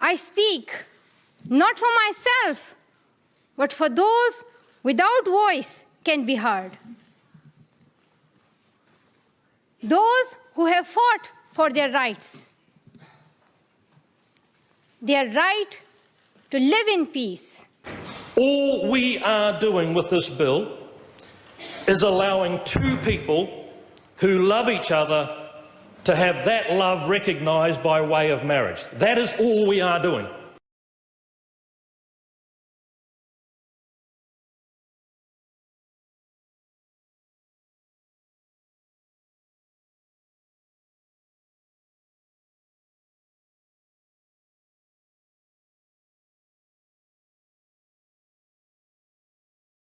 I speak not for myself, but for those without voice can be heard. Those who have fought for their rights, their right to live in peace. All we are doing with this bill is allowing two people who love each other to have that love recognised by way of marriage. That is all we are doing.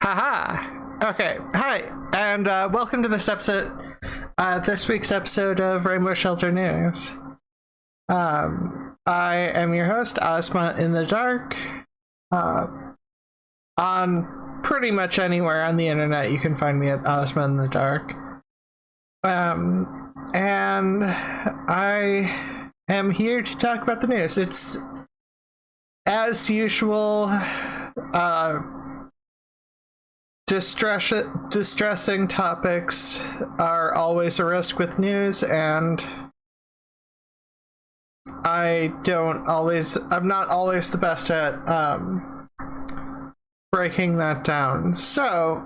Haha. Okay. Hi, and welcome to this episode. This week's episode of Rainbow Shelter News. I am your host, Asma in the Dark. On pretty much anywhere on the internet, you can find me at Asma in the Dark. And I am here to talk about the news. It's, as usual, distressing topics are always a risk with news, and I'm not always the best at breaking that down. So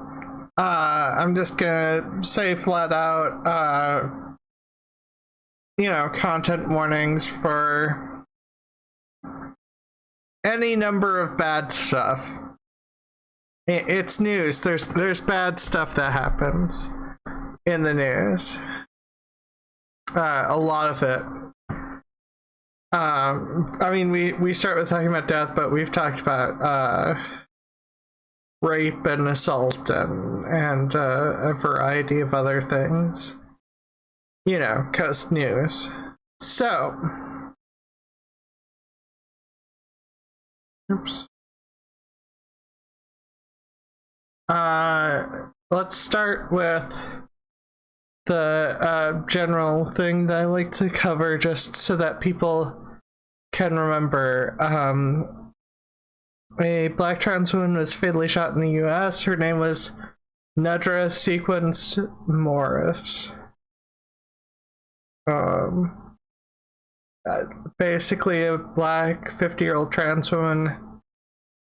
I'm just gonna say flat out, content warnings for any number of bad stuff. It's news. There's bad stuff that happens in the news. A lot of it. I mean, we start with talking about death, but we've talked about rape and assault and a variety of other things. 'Cause news. So, oops. Let's start with the general thing that I like to cover, just so that people can remember. A black trans woman was fatally shot in the US. Her name was Nedra Sequence Morris. Basically, a black 50-year-old trans woman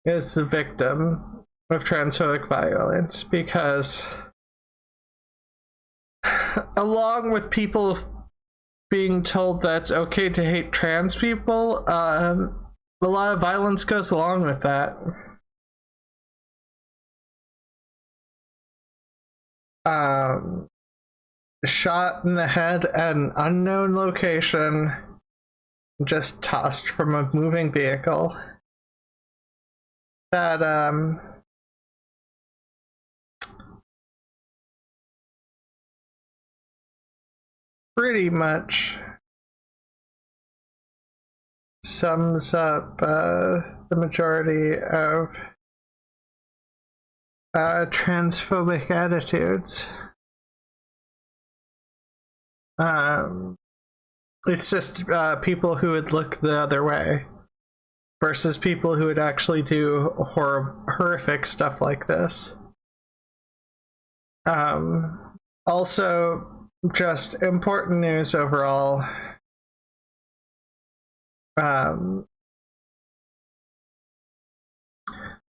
is the victim of transphobic violence because, along with people being told that it's okay to hate trans people, a lot of violence goes along with that. Shot in the head at an unknown location, just tossed from a moving vehicle. That pretty much sums up the majority of transphobic attitudes. It's just people who would look the other way versus people who would actually do horrific stuff like this. Also, just important news overall.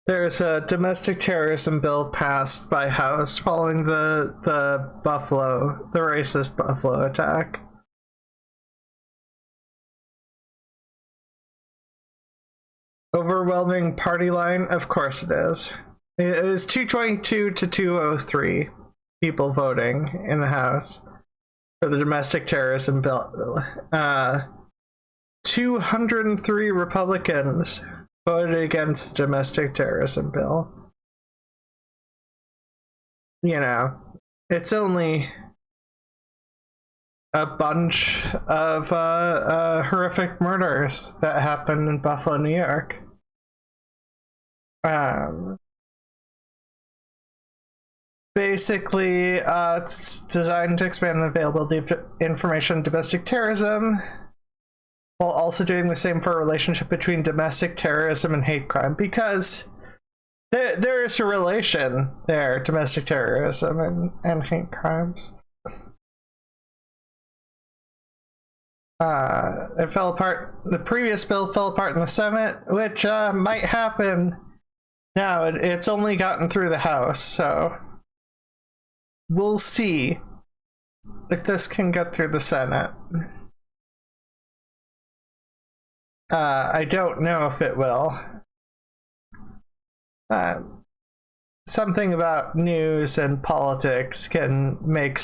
There's a domestic terrorism bill passed by House following the racist Buffalo attack. Overwhelming party line? Of course it is. It was 222 to 203 people voting in the House for the domestic terrorism bill. 203 Republicans voted against the domestic terrorism bill. It's only a bunch of horrific murders that happened in Buffalo, New York. Basically, it's designed to expand the availability of information on domestic terrorism while also doing the same for a relationship between domestic terrorism and hate crime, because there is a relation there, domestic terrorism and hate crimes. It fell apart. The previous bill fell apart in the Senate, which might happen now. It's only gotten through the House, so we'll see if this can get through the Senate. I don't know if it will. Something about news and politics can make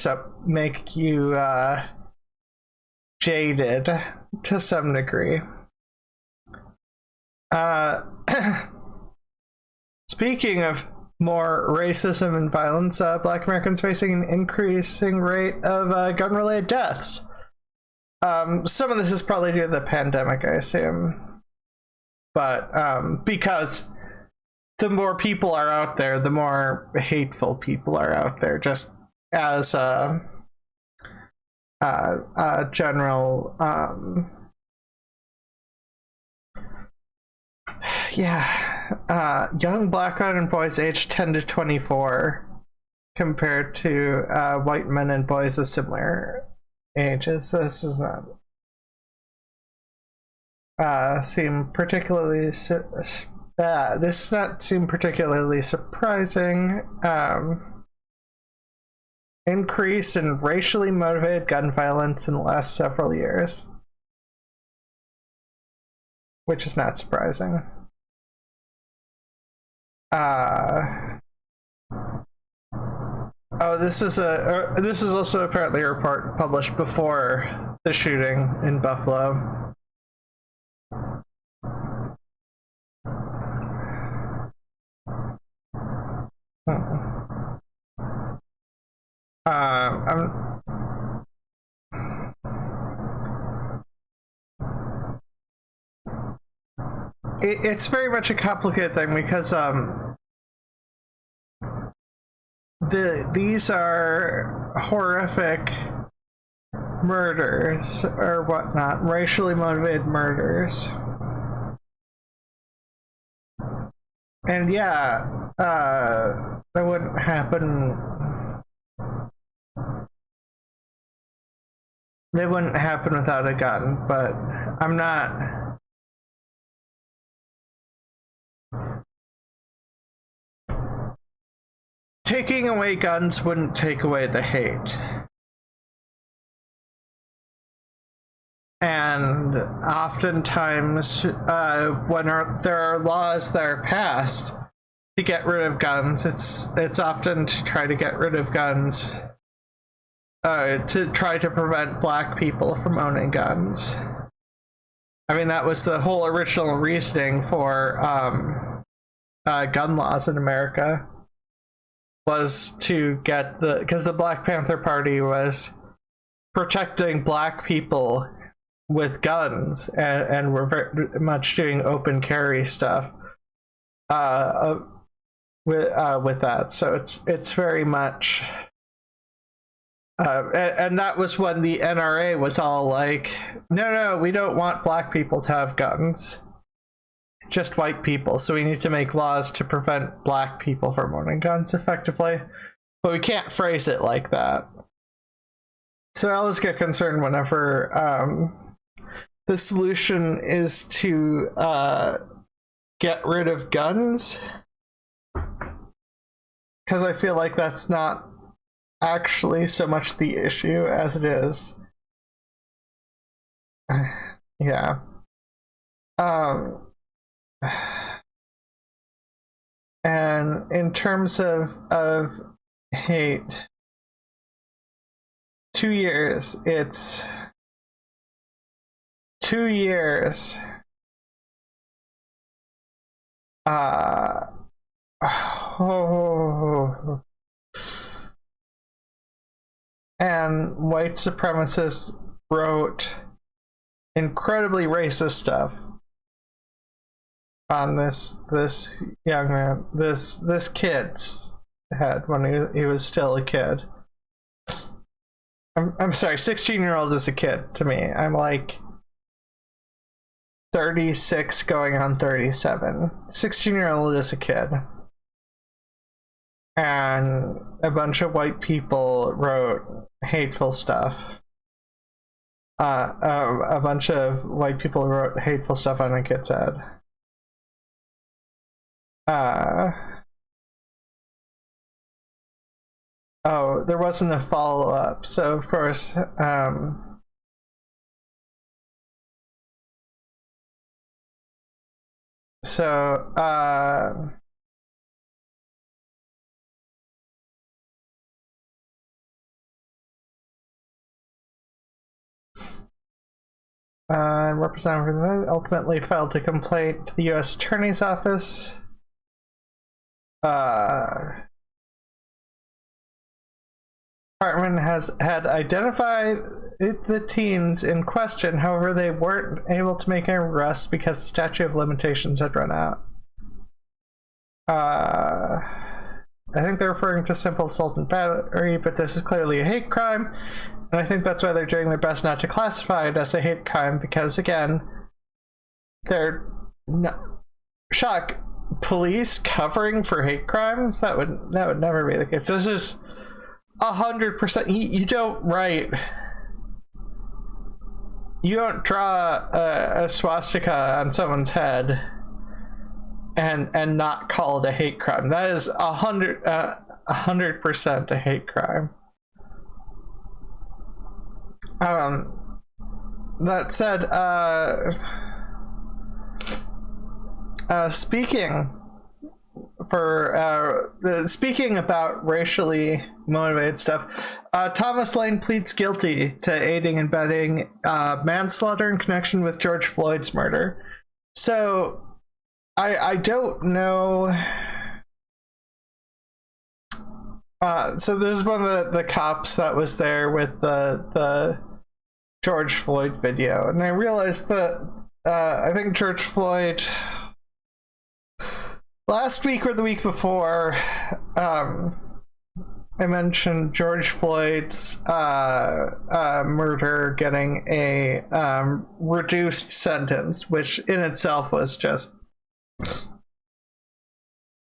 you jaded to some degree. Speaking of more racism and violence, Black Americans facing an increasing rate of gun-related deaths. Some of this is probably due to the pandemic, I assume. But because the more people are out there, the more hateful people are out there, just as a general, young Black men and boys aged 10 to 24 compared to white men and boys of similar ages. This is not seem particularly this does not seem particularly surprising. Increase in racially motivated gun violence in the last several years, which is not surprising. This was also apparently a report published before the shooting in Buffalo. It's very much a complicated thing because these are horrific murders or whatnot, racially motivated murders. And yeah, that wouldn't happen. They wouldn't happen without a gun, but I'm not. Taking away guns wouldn't take away the hate. And oftentimes, when there are laws that are passed to get rid of guns, it's often to try to get rid of guns, to try to prevent Black people from owning guns. I mean, that was the whole original reasoning for gun laws in America, was to get because the Black Panther Party was protecting Black people with guns, and we're very much doing open carry stuff with that. So it's very much and that was when the NRA was all like, no, we don't want Black people to have guns, just white people, so we need to make laws to prevent Black people from owning guns effectively. But we can't phrase it like that. So I always get concerned whenever the solution is to get rid of guns, because I feel like that's not actually so much the issue as it is. Yeah. And in terms of hate, 2 years, it's 2 years. And white supremacists wrote incredibly racist stuff on this young man, this kid's head when he was still a kid. I'm sorry, 16-year-old is a kid to me. I'm like, 36 going on 37. 16-year-old is a kid. And a bunch of white people wrote hateful stuff. A bunch of white people wrote hateful stuff on a kid's head. Oh, there wasn't a follow-up, so of course, Representative ultimately filed a complaint to the U.S. Attorney's Office. Department had identified the teens in question, however, they weren't able to make an arrest because the statute of limitations had run out. I think they're referring to simple assault and battery, but this is clearly a hate crime, and I think that's why they're doing their best not to classify it as a hate crime, because again, they're not shock police covering for hate crimes. That would never be the case. This is 100%. You don't write. You don't draw a swastika on someone's head and not call it a hate crime. That is 100% a hate crime. That said, speaking about racially motivated stuff, Thomas Lane pleads guilty to aiding and abetting manslaughter in connection with George Floyd's murder. So I don't know. So this is one of the cops that was there with the George Floyd video, and I realized that I think George Floyd last week or the week before, I mentioned George Floyd's murder getting a reduced sentence, which in itself was just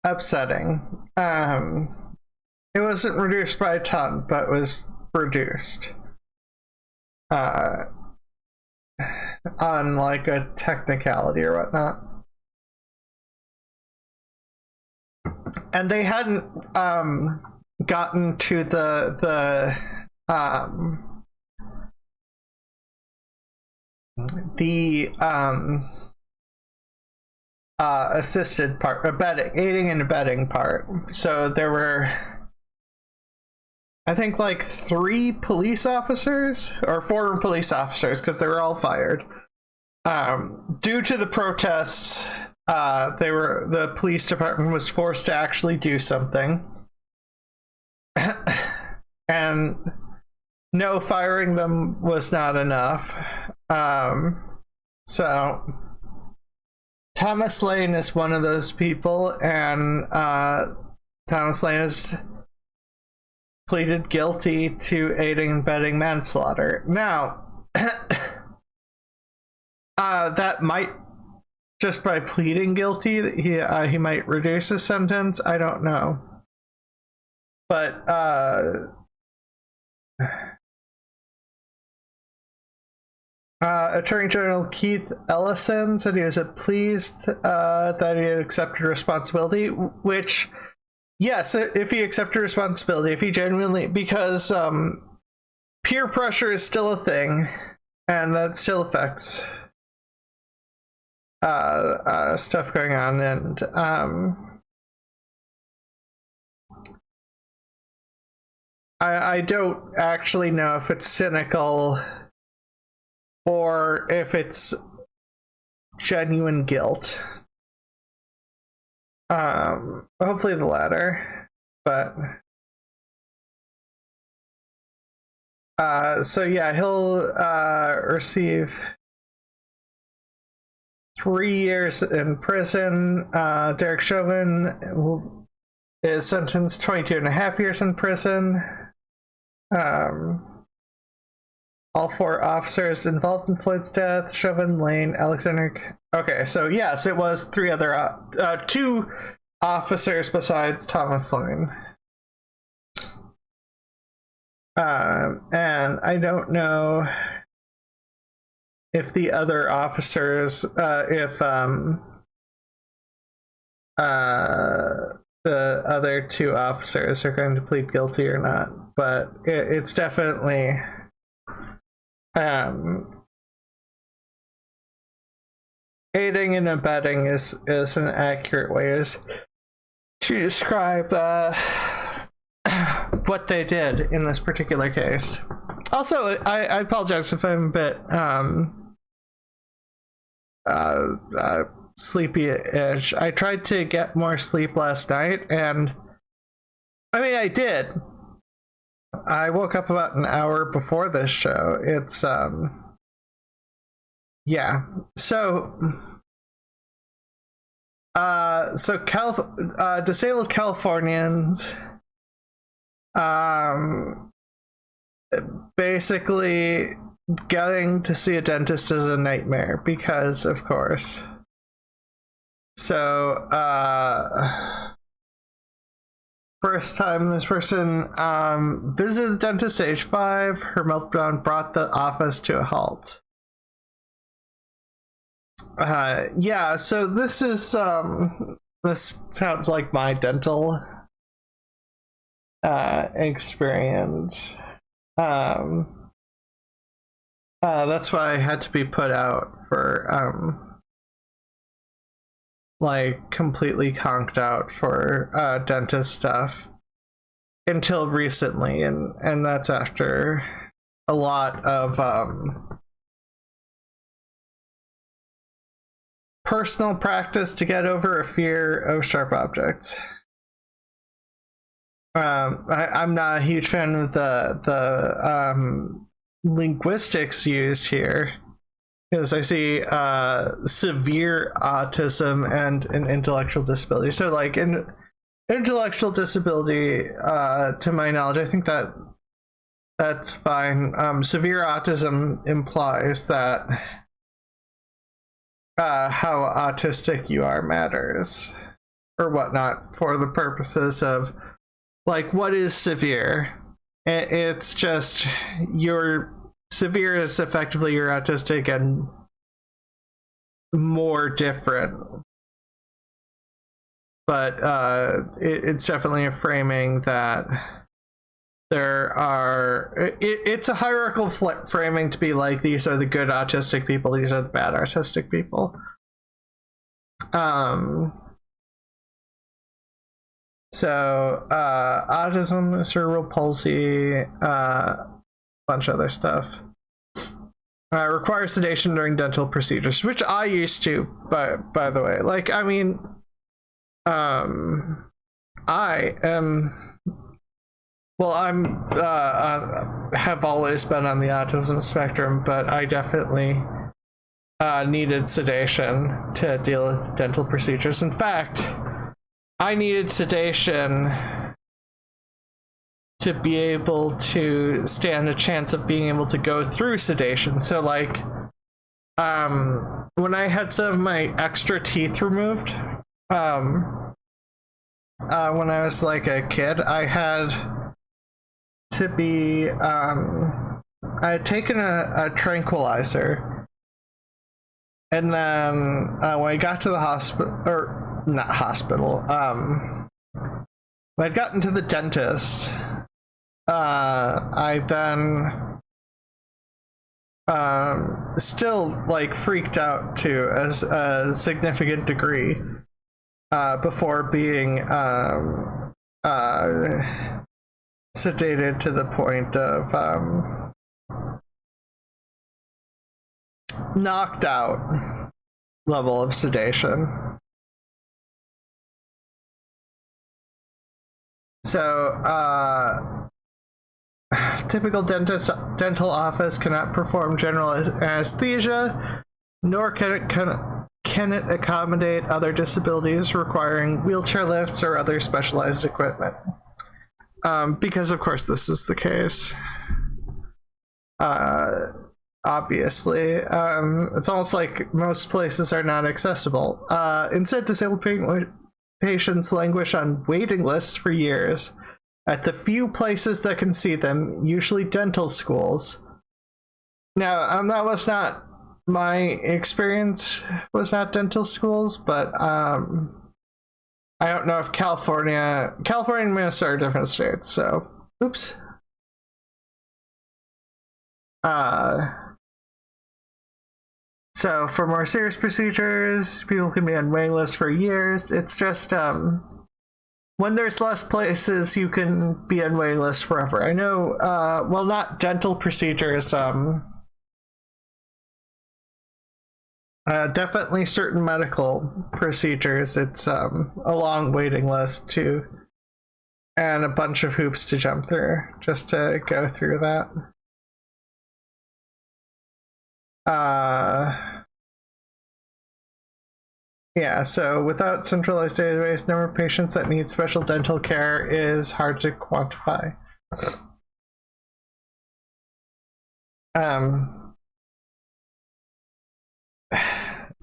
upsetting. It wasn't reduced by a ton, but was reduced on like a technicality or whatnot. And they hadn't gotten to the assisted part, aiding and abetting part. So there were, I think, like 3 police officers or former police officers, because they were all fired due to the protests. The police department was forced to actually do something, and no, firing them was not enough. So Thomas Lane is one of those people, and Thomas Lane has pleaded guilty to aiding and abetting manslaughter. Now, that might, just by pleading guilty, he might reduce his sentence. I don't know, but Attorney General Keith Ellison said he was pleased that he had accepted responsibility, which, yes, if he accepted responsibility, if he genuinely, because peer pressure is still a thing, and that still affects stuff going on, and I don't actually know if it's cynical or if it's genuine guilt. Hopefully the latter, but so yeah, he'll receive 3 years in prison. Derek Chauvin is sentenced 22.5 years in prison. All 4 officers involved in Floyd's death: Chauvin, Lane, Alexander. Okay, so yes, it was 3 other, 2 officers besides Thomas Lane. And I don't know if the other officers, the other 2 officers are going to plead guilty or not, but it's definitely aiding and abetting is an accurate way to describe what they did in this particular case. Also, I apologize if I'm a bit sleepy-ish. I tried to get more sleep last night, and I mean, I did. I woke up about an hour before this show. It's yeah. So disabled Californians basically getting to see a dentist is a nightmare because, of course. So first time this person visited the dentist at age 5, her meltdown brought the office to a halt. Yeah, so this is this sounds like my dental experience. That's why I had to be put out for like completely conked out for dentist stuff until recently, and that's after a lot of personal practice to get over a fear of sharp objects. I'm not a huge fan of the linguistics used here, because I see severe autism and an intellectual disability. So like in intellectual disability, to my knowledge, I think that's fine. Severe autism implies that how autistic you are matters or whatnot for the purposes of like what is severe. It's just you're severe is effectively you're autistic and more different, but it's definitely a framing that there are it's a hierarchical framing to be like these are the good autistic people, these are the bad autistic people. So autism, cerebral palsy, bunch of other stuff. Requires sedation during dental procedures, which I used to, by the way. Like, I mean, I am, well, I'm, have always been on the autism spectrum, but I definitely needed sedation to deal with dental procedures. In fact, I needed sedation to be able to stand a chance of being able to go through sedation. So like when I had some of my extra teeth removed when I was like a kid, I had to be I had taken a tranquilizer, and then when I got to the hospital, or not hospital, when I'd gotten to the dentist, I then still like freaked out to a significant degree before being sedated to the point of knocked out level of sedation. So typical dental office cannot perform general anesthesia, nor can it accommodate other disabilities requiring wheelchair lifts or other specialized equipment. Because of course this is the case. Obviously. It's almost like most places are not accessible. Instead, disabled patients languish on waiting lists for years at the few places that can see them, usually dental schools. Now, that was not my experience, was not dental schools, but I don't know if California and Minnesota are different states, so oops. So for more serious procedures, people can be on waiting lists for years. It's just when there's less places, you can be on waiting lists forever. I know, well, not dental procedures. Definitely certain medical procedures. It's a long waiting list too, and a bunch of hoops to jump through just to go through that. Yeah, so without centralized database, number of patients that need special dental care is hard to quantify.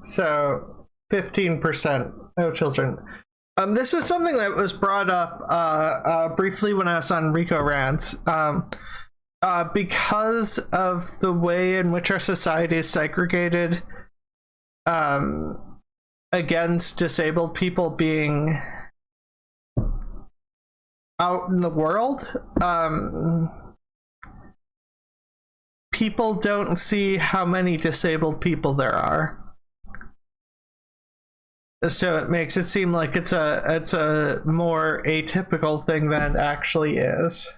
So 15% of children. This was something that was brought up briefly when I was on Rico Rants. Because of the way in which our society is segregated against disabled people being out in the world, people don't see how many disabled people there are. So it makes it seem like it's a more atypical thing than it actually is.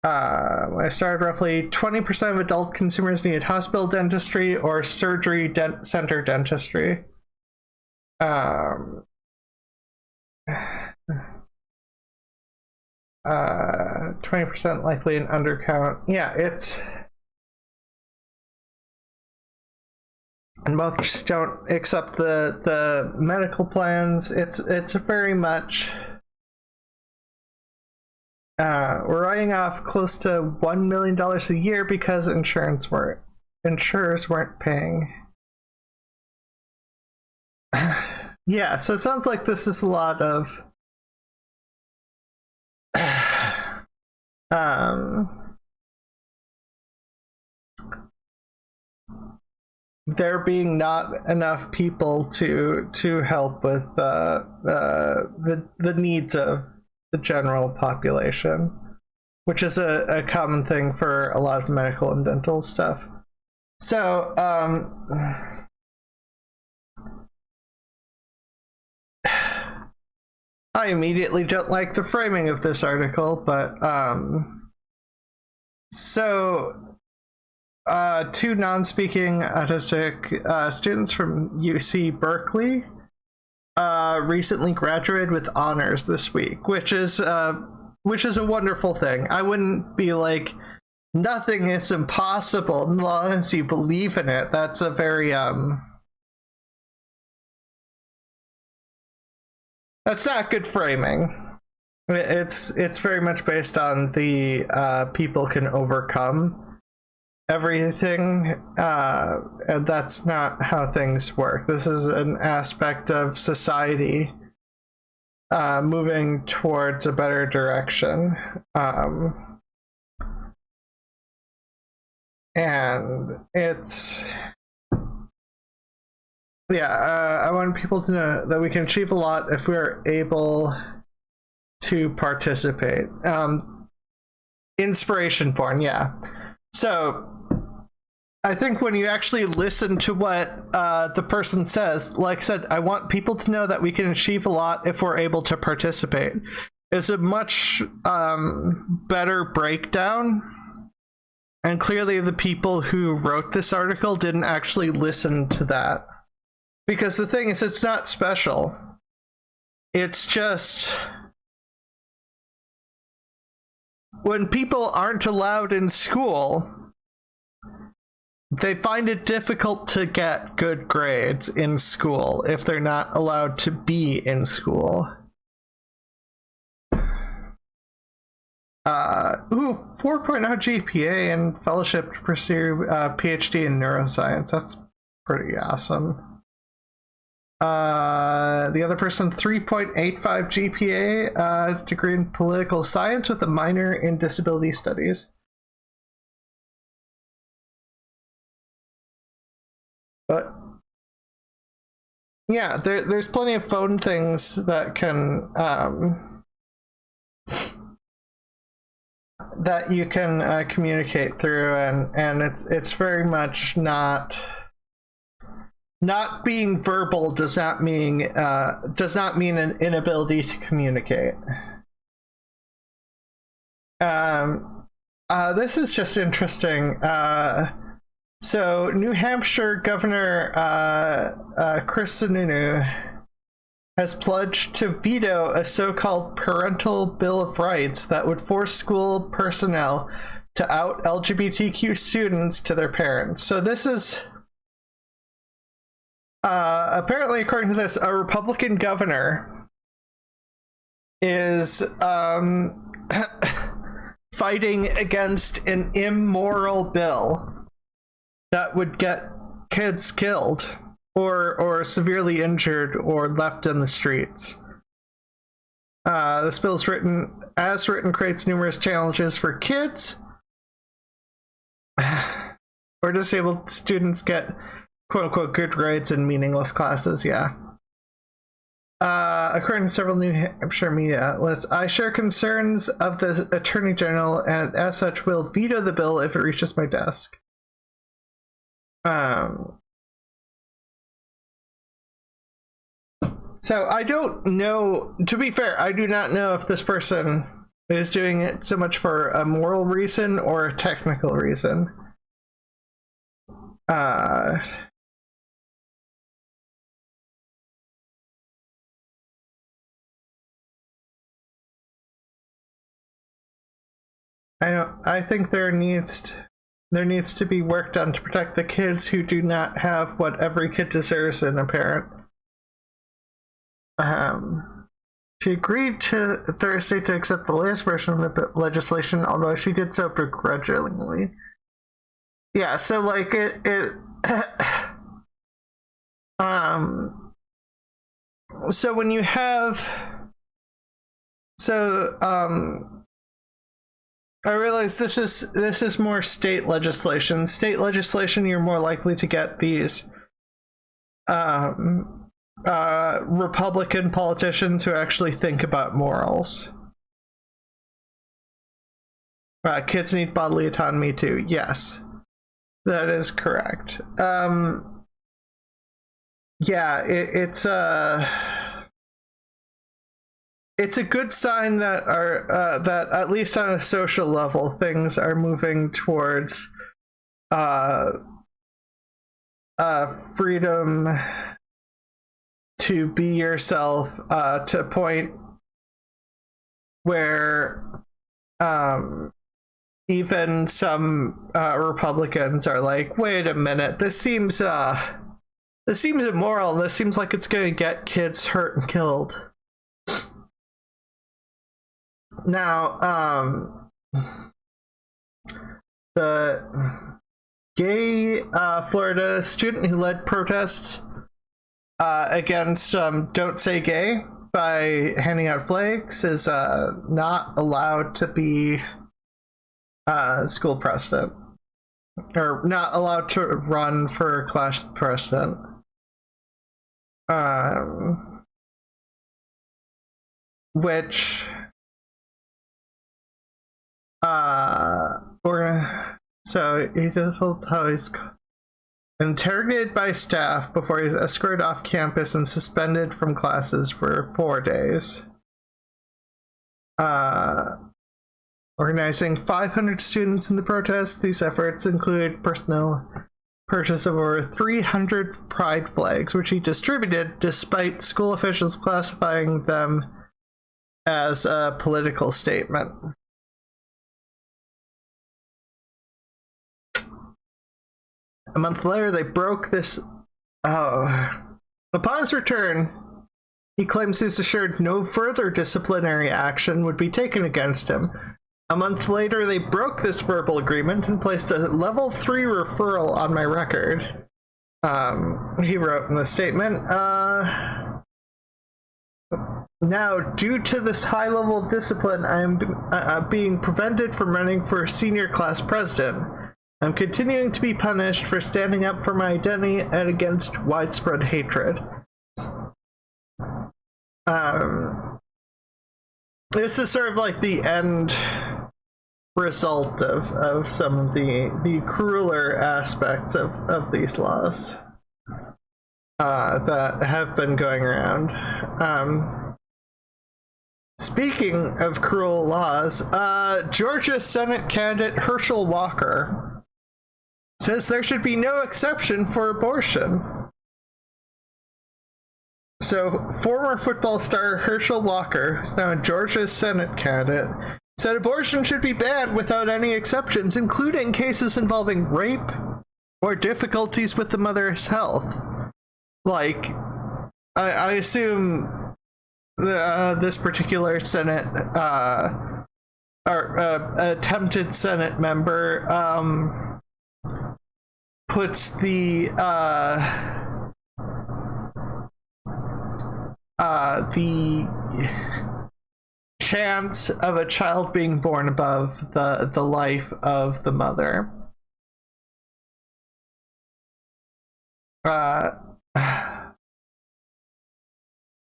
When I started, roughly 20% of adult consumers needed hospital dentistry or surgery center dentistry. 20% likely an undercount. Yeah, it's... And most just don't accept the medical plans. It's very much... we're writing off close to $1 million a year because insurers weren't paying. Yeah, so it sounds like this is a lot of there being not enough people to help with the needs of the general population, which is a common thing for a lot of medical and dental stuff. So I immediately don't like the framing of this article, but so two non-speaking autistic students from UC Berkeley recently graduated with honors this week, which is a wonderful thing. I wouldn't be like, nothing is impossible unless you believe in it. That's a very that's not good framing. It's very much based on the people can overcome everything, and that's not how things work. This is an aspect of society moving towards a better direction, and it's I want people to know that we can achieve a lot if we're able to participate. Inspiration porn, yeah. So I think when you actually listen to what the person says, like I said, I want people to know that we can achieve a lot if we're able to participate. It's a much better breakdown. And clearly the people who wrote this article didn't actually listen to that. Because the thing is, it's not special. It's just... when people aren't allowed in school, they find it difficult to get good grades in school if they're not allowed to be in school. 4.0 GPA and fellowship to pursue PhD in neuroscience. That's pretty awesome. The other person, 3.85 GPA, degree in political science with a minor in disability studies. But yeah, there's plenty of phone things that can that you can communicate through, and it's very much not being verbal does not mean an inability to communicate. This is just interesting. So New Hampshire Governor Chris Sununu has pledged to veto a so-called parental bill of rights that would force school personnel to out LGBTQ students to their parents. So this is apparently, according to this, a Republican governor is fighting against an immoral bill that would get kids killed or severely injured or left in the streets. This bill is written creates numerous challenges for kids or disabled students get quote-unquote good grades in meaningless classes. Yeah. According to several New Hampshire media outlets, I share concerns of the Attorney General and as such will veto the bill if it reaches my desk. So I don't know, to be fair, I do not know if this person is doing it so much for a moral reason or a technical reason. I think there needs to be work done to protect the kids who do not have what every kid deserves in a parent. She agreed to Thursday to accept the latest version of the legislation, although she did so begrudgingly. Yeah, so like it so when you have I realize this is more state legislation. State legislation, you're more likely to get these Republican politicians who actually think about morals. Kids need bodily autonomy too. Yes, that is correct. Yeah, it's a good sign that that at least on a social level things are moving towards freedom to be yourself, to a point where even some Republicans are like, wait a minute, this seems immoral, and this seems like it's going to get kids hurt and killed. Now, the gay Florida student who led protests against Don't Say Gay by handing out flags is not allowed to be school president, or not allowed to run for class president. Which so he told how he's interrogated by staff before he's escorted off campus and suspended from classes for 4 days. Organizing 500 students in the protest, these efforts include personnel purchase of over 300 pride flags, which he distributed despite school officials classifying them as a political statement. A month later, they broke this. Upon his return, he claims he's assured no further disciplinary action would be taken against him, A month later, they broke this verbal agreement and placed a level 3 referral on my record. He wrote in the statement, now, due to this high level of discipline, I am being prevented from running for senior class president. I'm continuing to be punished for standing up for my identity and against widespread hatred. This is sort of like the end result of some of the crueler aspects of these laws that have been going around. Speaking of cruel laws, Georgia Senate candidate Herschel Walker says there should be no exception for abortion. So, former football star Herschel Walker, who's now a Georgia Senate candidate, said abortion should be banned without any exceptions, including cases involving rape or difficulties with the mother's health. Like, I assume this particular Senate, attempted Senate member, puts the chance of a child being born above the life of the mother.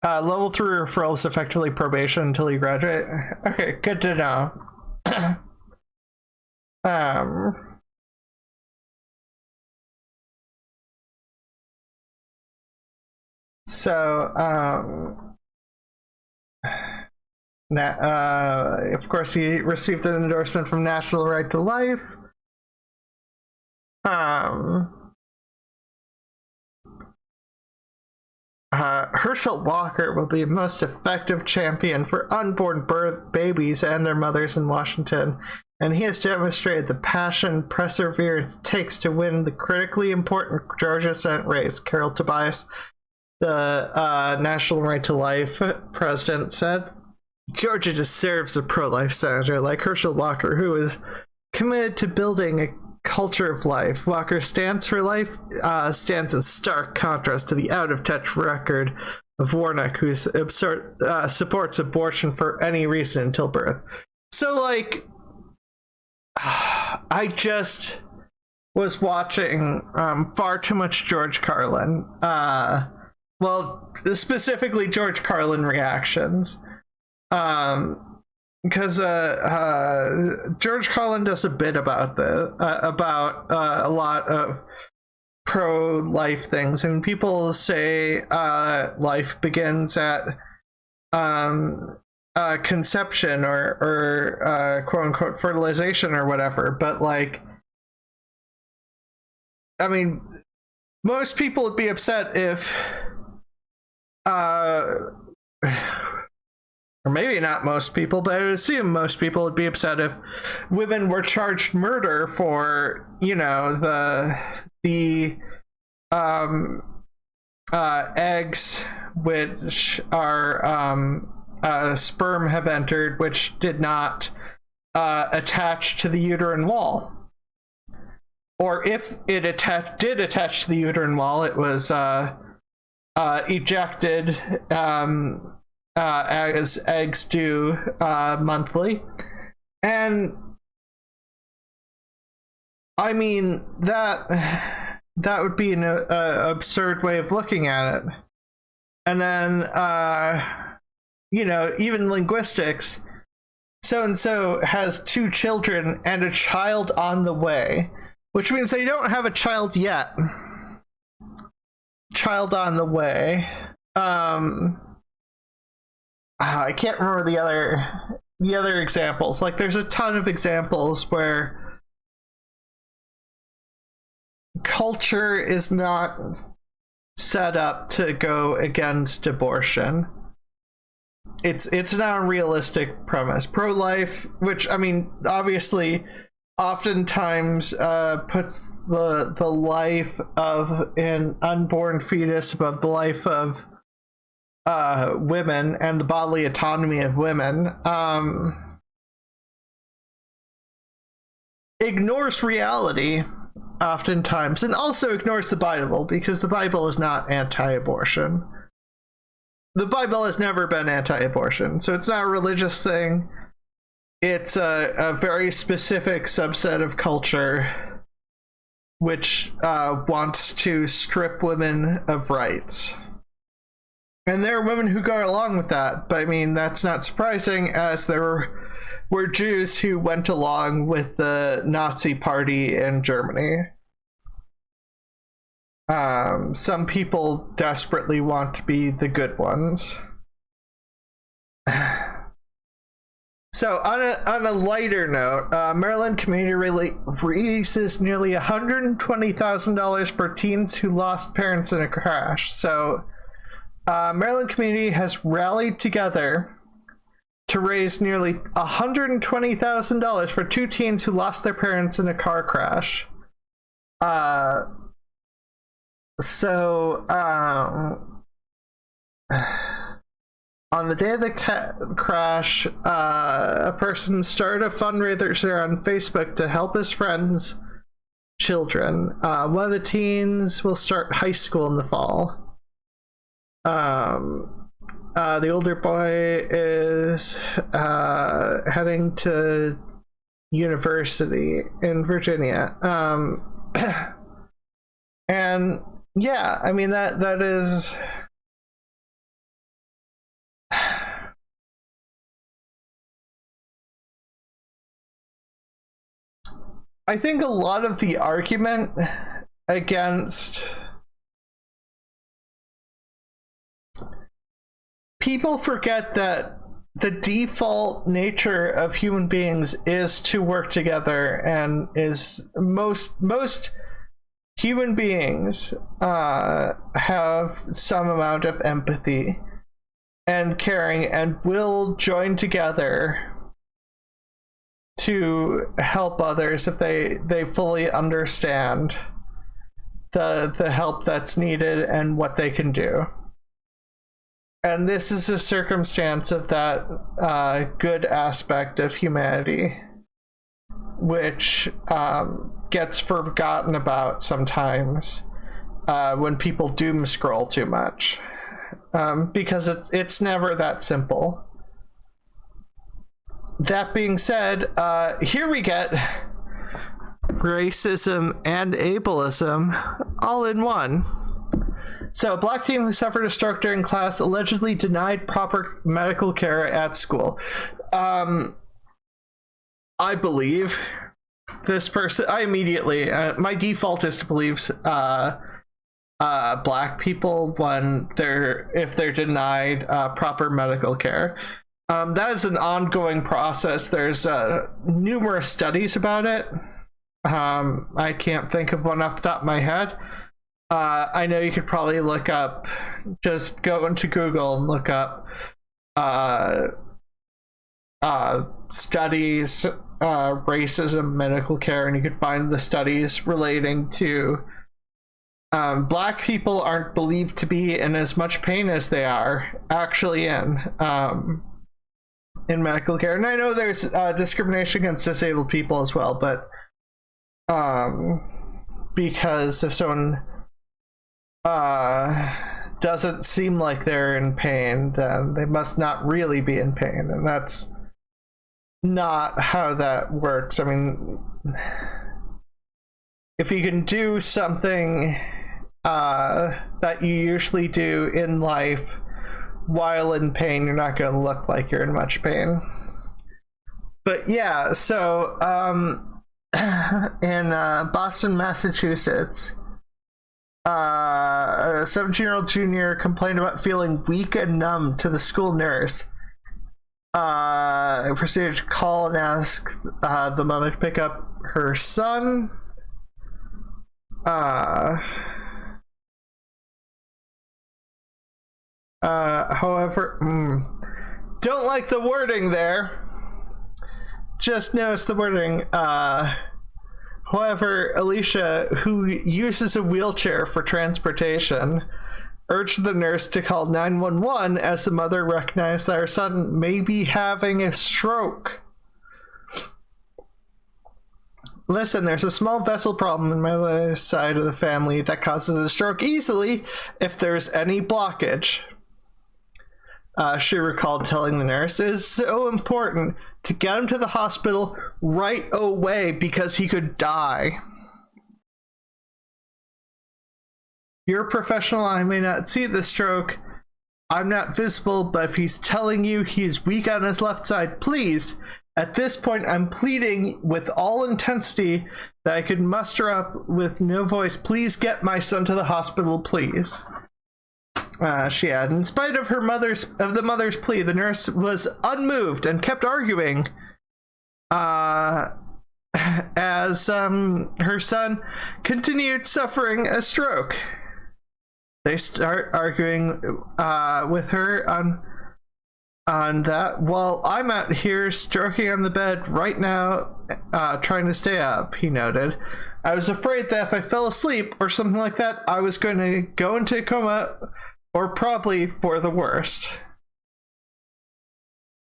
Level 3 referral is effectively probation until you graduate. Okay, good to know. Of course, he received an endorsement from National Right to Life. Herschel Walker will be a most effective champion for unborn babies and their mothers in Washington, and he has demonstrated the passion perseverance takes to win the critically important Georgia Senate race. Carol Tobias, the National Right to Life president, said, Georgia deserves a pro-life senator like Herschel Walker, who is committed to building a culture of life. Walker's stance for life stands in stark contrast to the out-of-touch record of Warnock, who supports abortion for any reason until birth. So, like, I just was watching far too much George Carlin. Well, specifically George Carlin reactions. Because George Carlin does a bit about a lot of pro-life things, and people say life begins at conception or quote-unquote fertilization or whatever, but like, I mean, most people would be upset if or maybe not most people, but I would assume most people would be upset if women were charged murder for, you know, the eggs which are sperm have entered, which did not attach to the uterine wall. Or if it did attach to the uterine wall, it was ejected as eggs do monthly. And I mean, that would be an absurd way of looking at it. And then you know, even linguistics, so and so has 2 children and a child on the way, which means they don't have a child yet. Child on the way. I can't remember the other examples. Like, there's a ton of examples where culture is not set up to go against abortion. It's not a realistic premise. Pro-life, which, I mean, obviously oftentimes puts the life of an unborn fetus above the life of women and the bodily autonomy of women. ignores reality oftentimes, and also ignores the Bible, because the Bible is not anti-abortion. The Bible has never been anti-abortion, so it's not a religious thing. It's a very specific subset of culture which wants to strip women of rights. And there are women who go along with that, but I mean, that's not surprising, as there were Jews who went along with the Nazi Party in Germany. Some people desperately want to be the good ones. So on a lighter note, Maryland community raises nearly $120,000 for teens who lost parents in a crash. So Maryland community has rallied together to raise nearly $120,000 for two teens who lost their parents in a car crash. On the day of the crash, a person started a fundraiser on Facebook to help his friends' children. One of the teens will start high school in the fall. The older boy is heading to university in Virginia. And yeah, I mean, that is... I think a lot of the argument against... People forget that the default nature of human beings is to work together, and is most human beings have some amount of empathy and caring, and will join together to help others if they fully understand the help that's needed and what they can do. And this is a circumstance of that good aspect of humanity, which gets forgotten about sometimes when people doom scroll too much, because it's never that simple. That being said, here we get racism and ableism all in one. So, a black teen who suffered a stroke during class allegedly denied proper medical care at school. I believe this person. I immediately, my default is to believe black people if they're denied proper medical care. That is an ongoing process. There's numerous studies about it. I can't think of one off the top of my head. I know you could probably look up, just go into Google and look up studies, racism, medical care, and you could find the studies relating to black people aren't believed to be in as much pain as they are actually in medical care. And I know there's discrimination against disabled people as well, but because if someone doesn't seem like they're in pain, then they must not really be in pain, and that's not how that works. I mean, if you can do something that you usually do in life while in pain, you're not going to look like you're in much pain. But yeah, so in Boston, Massachusetts, a 17-year-old junior complained about feeling weak and numb to the school nurse. Proceeded to call and ask the mother to pick up her son. However, don't like the wording there. Just notice the wording. However, Alicia, who uses a wheelchair for transportation, urged the nurse to call 911 as the mother recognized that her son may be having a stroke. Listen, there's a small vessel problem in my left side of the family that causes a stroke easily if there's any blockage. She recalled telling the nurse, it is so important to get him to the hospital right away because he could die. Your professional eye may not see the stroke. I'm not visible, but if he's telling you he's weak on his left side, please, at this point, I'm pleading with all intensity that I could muster up with no voice. Please get my son to the hospital, please. She added, in spite of the mother's plea, the nurse was unmoved and kept arguing as her son continued suffering a stroke. They start arguing with her on that while I'm out here stroking on the bed right now, trying to stay up, he noted. I was afraid that if I fell asleep or something like that, I was going to go into a coma, or probably for the worst.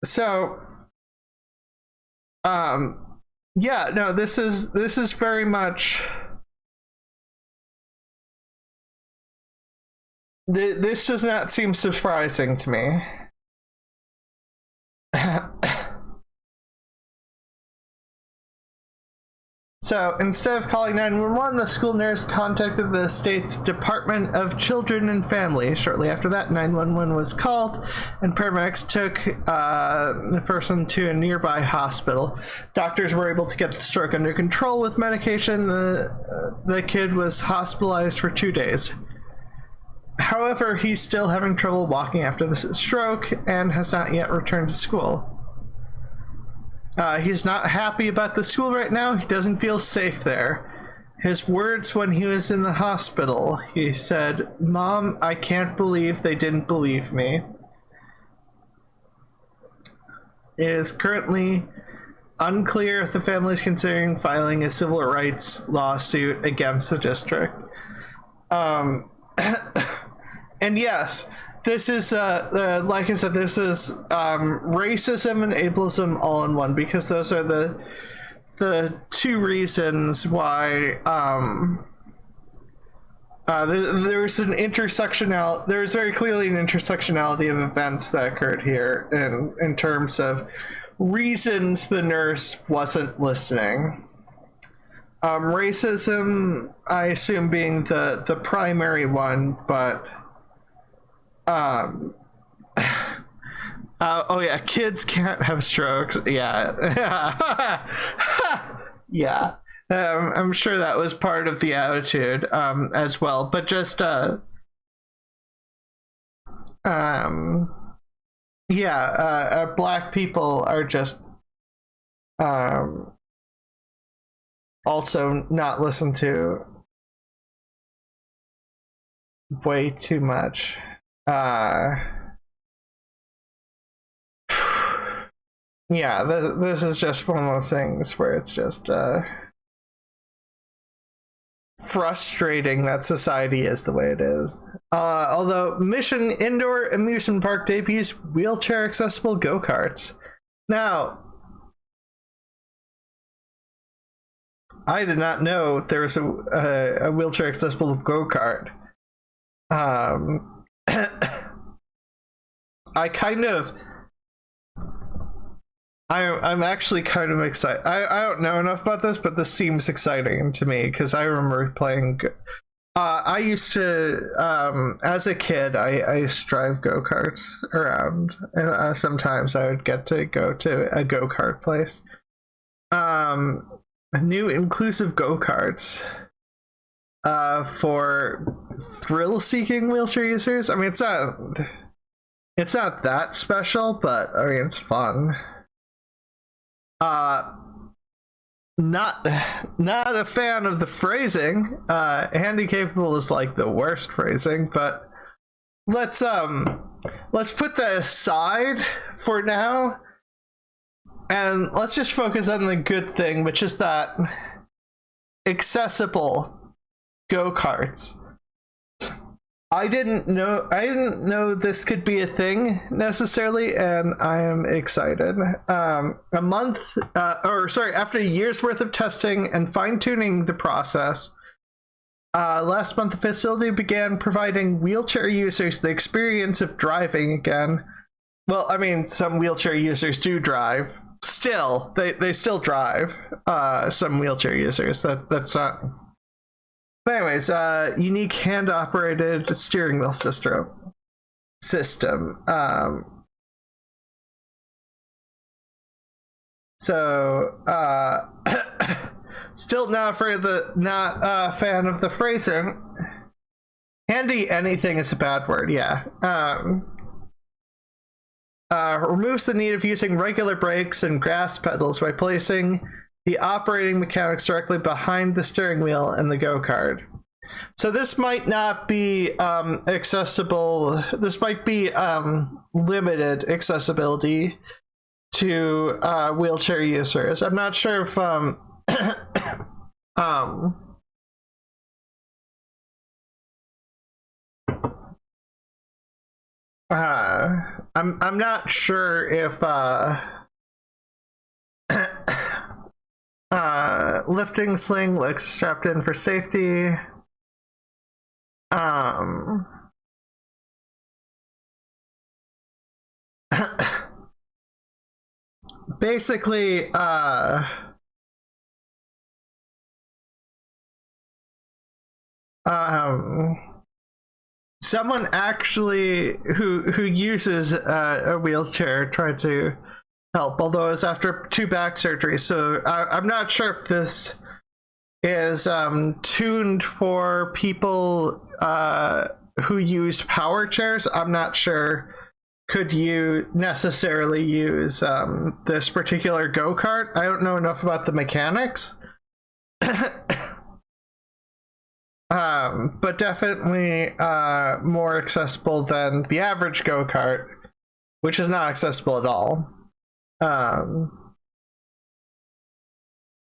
So, yeah, no, this is very much... This does not seem surprising to me. So instead of calling 911, the school nurse contacted the state's Department of Children and Family. Shortly after that, 911 was called, and paramedics took the person to a nearby hospital. Doctors were able to get the stroke under control with medication. The kid was hospitalized for 2 days. However, he's still having trouble walking after the stroke and has not yet returned to school. He's not happy about the school right now. He doesn't feel safe there. His words when he was in the hospital, he said, "Mom, I can't believe they didn't believe me." It is currently unclear if the family is considering filing a civil rights lawsuit against the district. And yes, this is, like I said, this is racism and ableism all in one, because those are the two reasons why there's very clearly an intersectionality of events that occurred here in terms of reasons the nurse wasn't listening. Racism, I assume, being the primary one, but oh yeah, kids can't have strokes. Yeah. Yeah. I'm sure that was part of the attitude as well, but just black people are just also not listened to way too much. Yeah, this is just one of those things where it's just frustrating that society is the way it is. Although Mission Indoor Amusement Park debuts wheelchair accessible go-karts. Now, I did not know there was a wheelchair accessible go-kart. I'm actually kind of excited. I don't know enough about this, but this seems exciting to me because I remember playing. I used to, as a kid, I used to drive go-karts around. And sometimes I would get to go to a go-kart place. New inclusive go-karts for thrill-seeking wheelchair users. I mean, it's not that special, but I mean, it's fun. Not a fan of the phrasing. Handicapable is like the worst phrasing, but let's put that aside for now, and let's just focus on the good thing, which is that accessible go-karts. I didn't know this could be a thing necessarily, and I am excited. After a year's worth of testing and fine-tuning the process, last month the facility began providing wheelchair users the experience of driving again. Well, I mean, some wheelchair users do drive. Still, they still drive. Some wheelchair users. That's not. But anyways, unique hand-operated steering wheel system. Still not a fan of the phrasing. Handy anything is a bad word, yeah. Removes the need of using regular brakes and gas pedals by placing the operating mechanics directly behind the steering wheel and the go-kart. So this might not be accessible. This might be limited accessibility to wheelchair users. I'm not sure if I'm not sure if lifting sling looks strapped in for safety. Basically, someone actually who uses a wheelchair tried to help, although it was after 2 back surgeries. So I'm not sure if this is tuned for people who use power chairs. I'm not sure. Could you necessarily use this particular go-kart? I don't know enough about the mechanics. But definitely more accessible than the average go-kart, which is not accessible at all.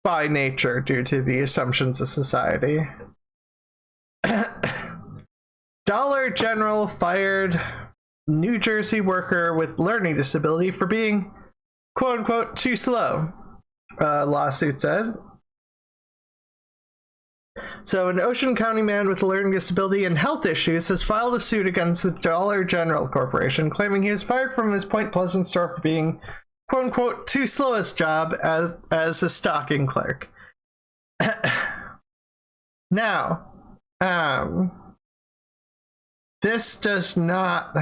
By nature, due to the assumptions of society. Dollar General fired New Jersey worker with learning disability for being, quote unquote, too slow, lawsuit said. So an Ocean County man with a learning disability and health issues has filed a suit against the Dollar General Corporation, claiming he was fired from his Point Pleasant store for being, quote unquote, too slow his job as a stocking clerk. Now, this does not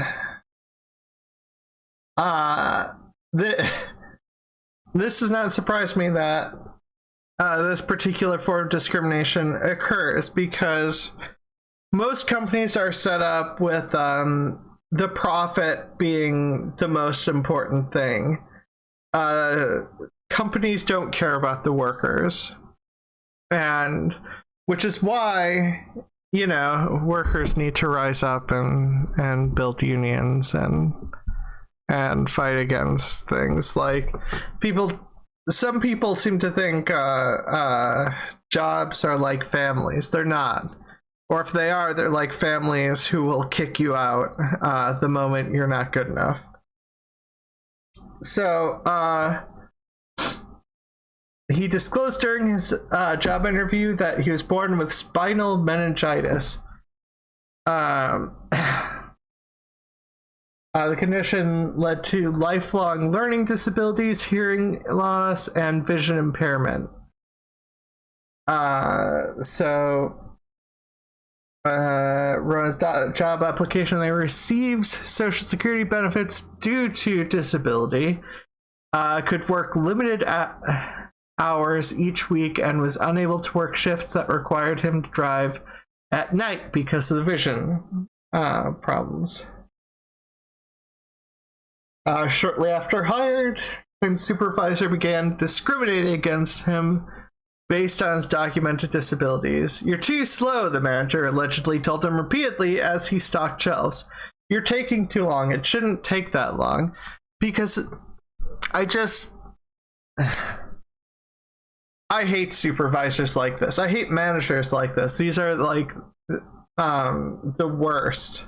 this does not surprise me that this particular form of discrimination occurs, because most companies are set up with the profit being the most important thing. Companies don't care about the workers, and which is why, you know, workers need to rise up and build unions and fight against things like some people seem to think jobs are like families. They're not. Or if they are, they're like families who will kick you out the moment you're not good enough. So he disclosed during his job interview that he was born with spinal meningitis. The condition led to lifelong learning disabilities, hearing loss, and vision impairment. Rona's job application, they receives Social Security benefits due to disability, could work limited hours each week, and was unable to work shifts that required him to drive at night because of the vision problems. Shortly after hired, his supervisor began discriminating against him based on his documented disabilities. "You're too slow," the manager allegedly told him repeatedly as he stocked shelves. "You're taking too long. It shouldn't take that long." Because I hate supervisors like this. I hate managers like this. These are like the worst.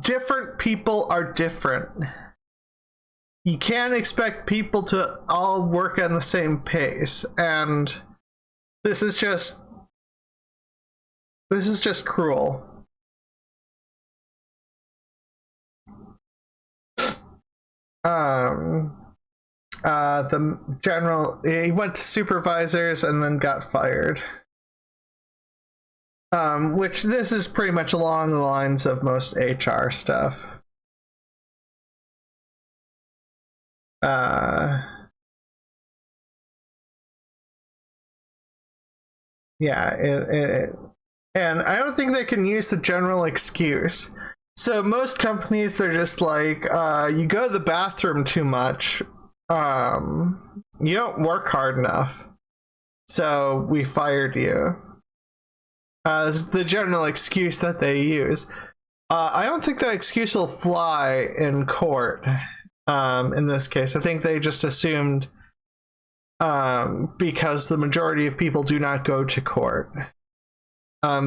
Different people are different. You can't expect people to all work on the same pace, and this is just cruel. The general, he went to supervisors and then got fired. Which this is pretty much along the lines of most HR stuff. Yeah, and I don't think they can use the general excuse. So most companies, they're just like, you go to the bathroom too much, you don't work hard enough, so we fired you. Is the general excuse that they use. I don't think that excuse will fly in court. In this case, I think they just assumed, because the majority of people do not go to court,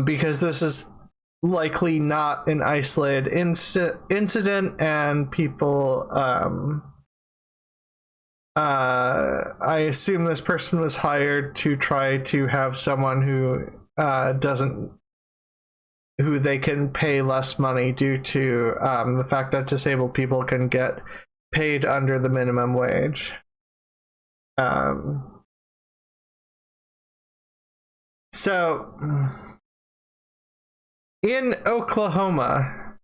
because this is likely not an isolated incident, and people, I assume this person was hired to try to have someone who who they can pay less money due to the fact that disabled people can get paid under the minimum wage. So in Oklahoma,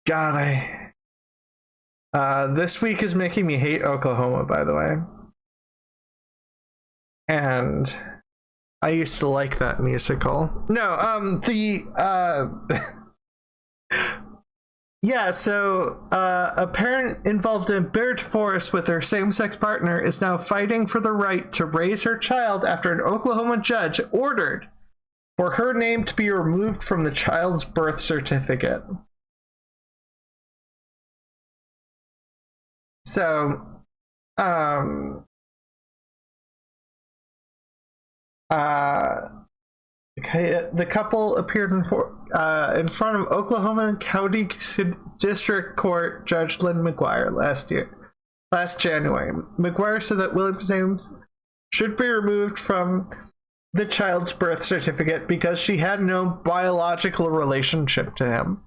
God, this week is making me hate Oklahoma, by the way. And I used to like that musical. No, yeah, so a parent involved in bear divorce with their same-sex partner is now fighting for the right to raise her child after an Oklahoma judge ordered for her name to be removed from the child's birth certificate. So, the couple appeared in front of Oklahoma County District Court Judge Lynn McGuire last January. McGuire said that Williams' name should be removed from the child's birth certificate because she had no biological relationship to him.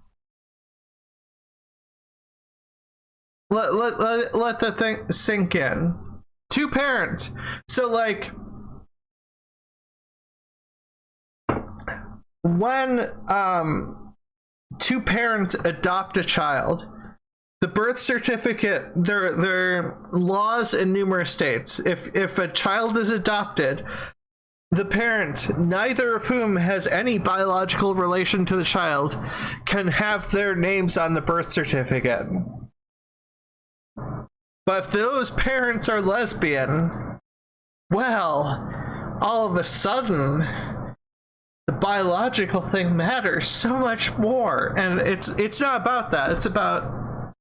Let the thing sink in. Two parents. So, like, when two parents adopt a child, the birth certificate, there are laws in numerous states. If a child is adopted, the parents, neither of whom has any biological relation to the child, can have their names on the birth certificate. But if those parents are lesbian, well, all of a sudden, the biological thing matters so much more. And it's not about that. It's about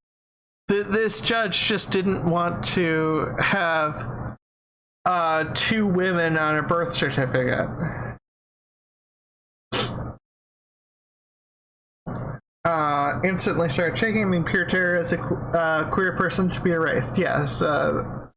this judge just didn't want to have two women on a birth certificate. Instantly started shaking. I mean, pure terror as a queer person to be erased. Yes. So,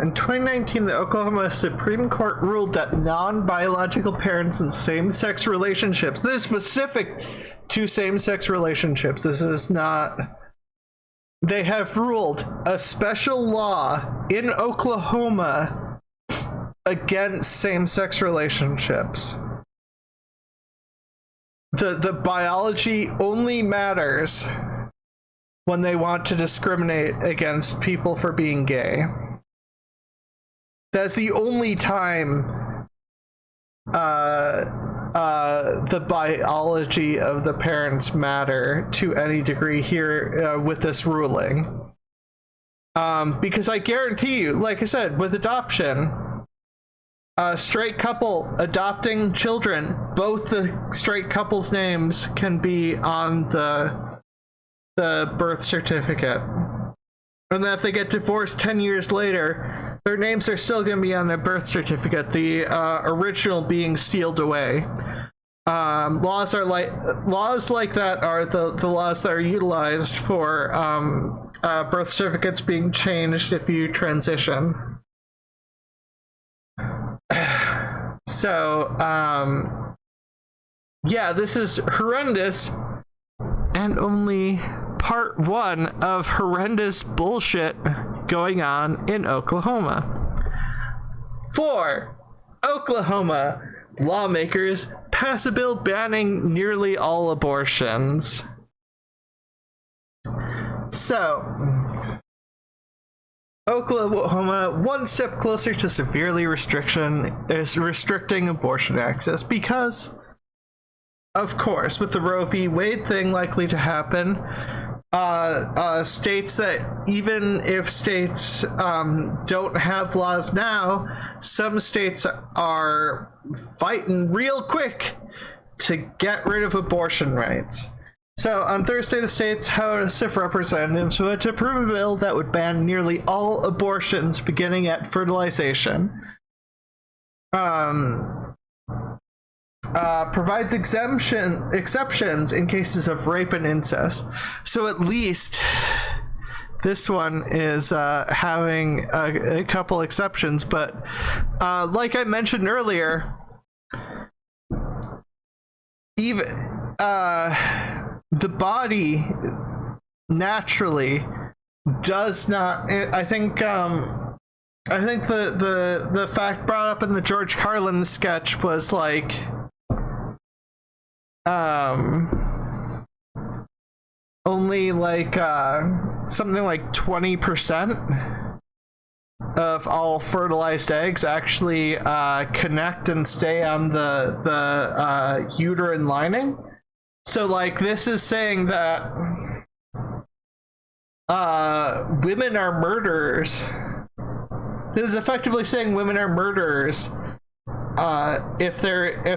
in 2019, the Oklahoma Supreme Court ruled that non-biological parents in same-sex relationships, this is specific to same-sex relationships, this is not, they have ruled a special law in Oklahoma against same-sex relationships. The biology only matters when they want to discriminate against people for being gay. That's the only time the biology of the parents matter to any degree here with this ruling. Because I guarantee you, like I said, with adoption, a straight couple adopting children both the straight couple's names can be on the birth certificate. And then if they get divorced 10 years later, their names are still going to be on the birth certificate, the original being sealed away. Laws like that are the laws that are utilized for birth certificates being changed if you transition. So, yeah, this is horrendous, and only part one of horrendous bullshit going on in Oklahoma. 4. Oklahoma lawmakers pass a bill banning nearly all abortions. So, Oklahoma, one step closer to severely restricting abortion access because, of course, with the Roe v. Wade thing likely to happen, states that even if states don't have laws now, some states are fighting real quick to get rid of abortion rights. So on Thursday, the state's House of Representatives voted to approve a bill that would ban nearly all abortions beginning at fertilization. Provides exceptions in cases of rape and incest. So at least this one is having a couple exceptions, but like I mentioned earlier, even the body naturally does not. I think the fact brought up in the George Carlin sketch was like only like something like 20% of all fertilized eggs actually connect and stay on the uterine lining. So like this is saying that women are murderers. This is effectively saying women are murderers if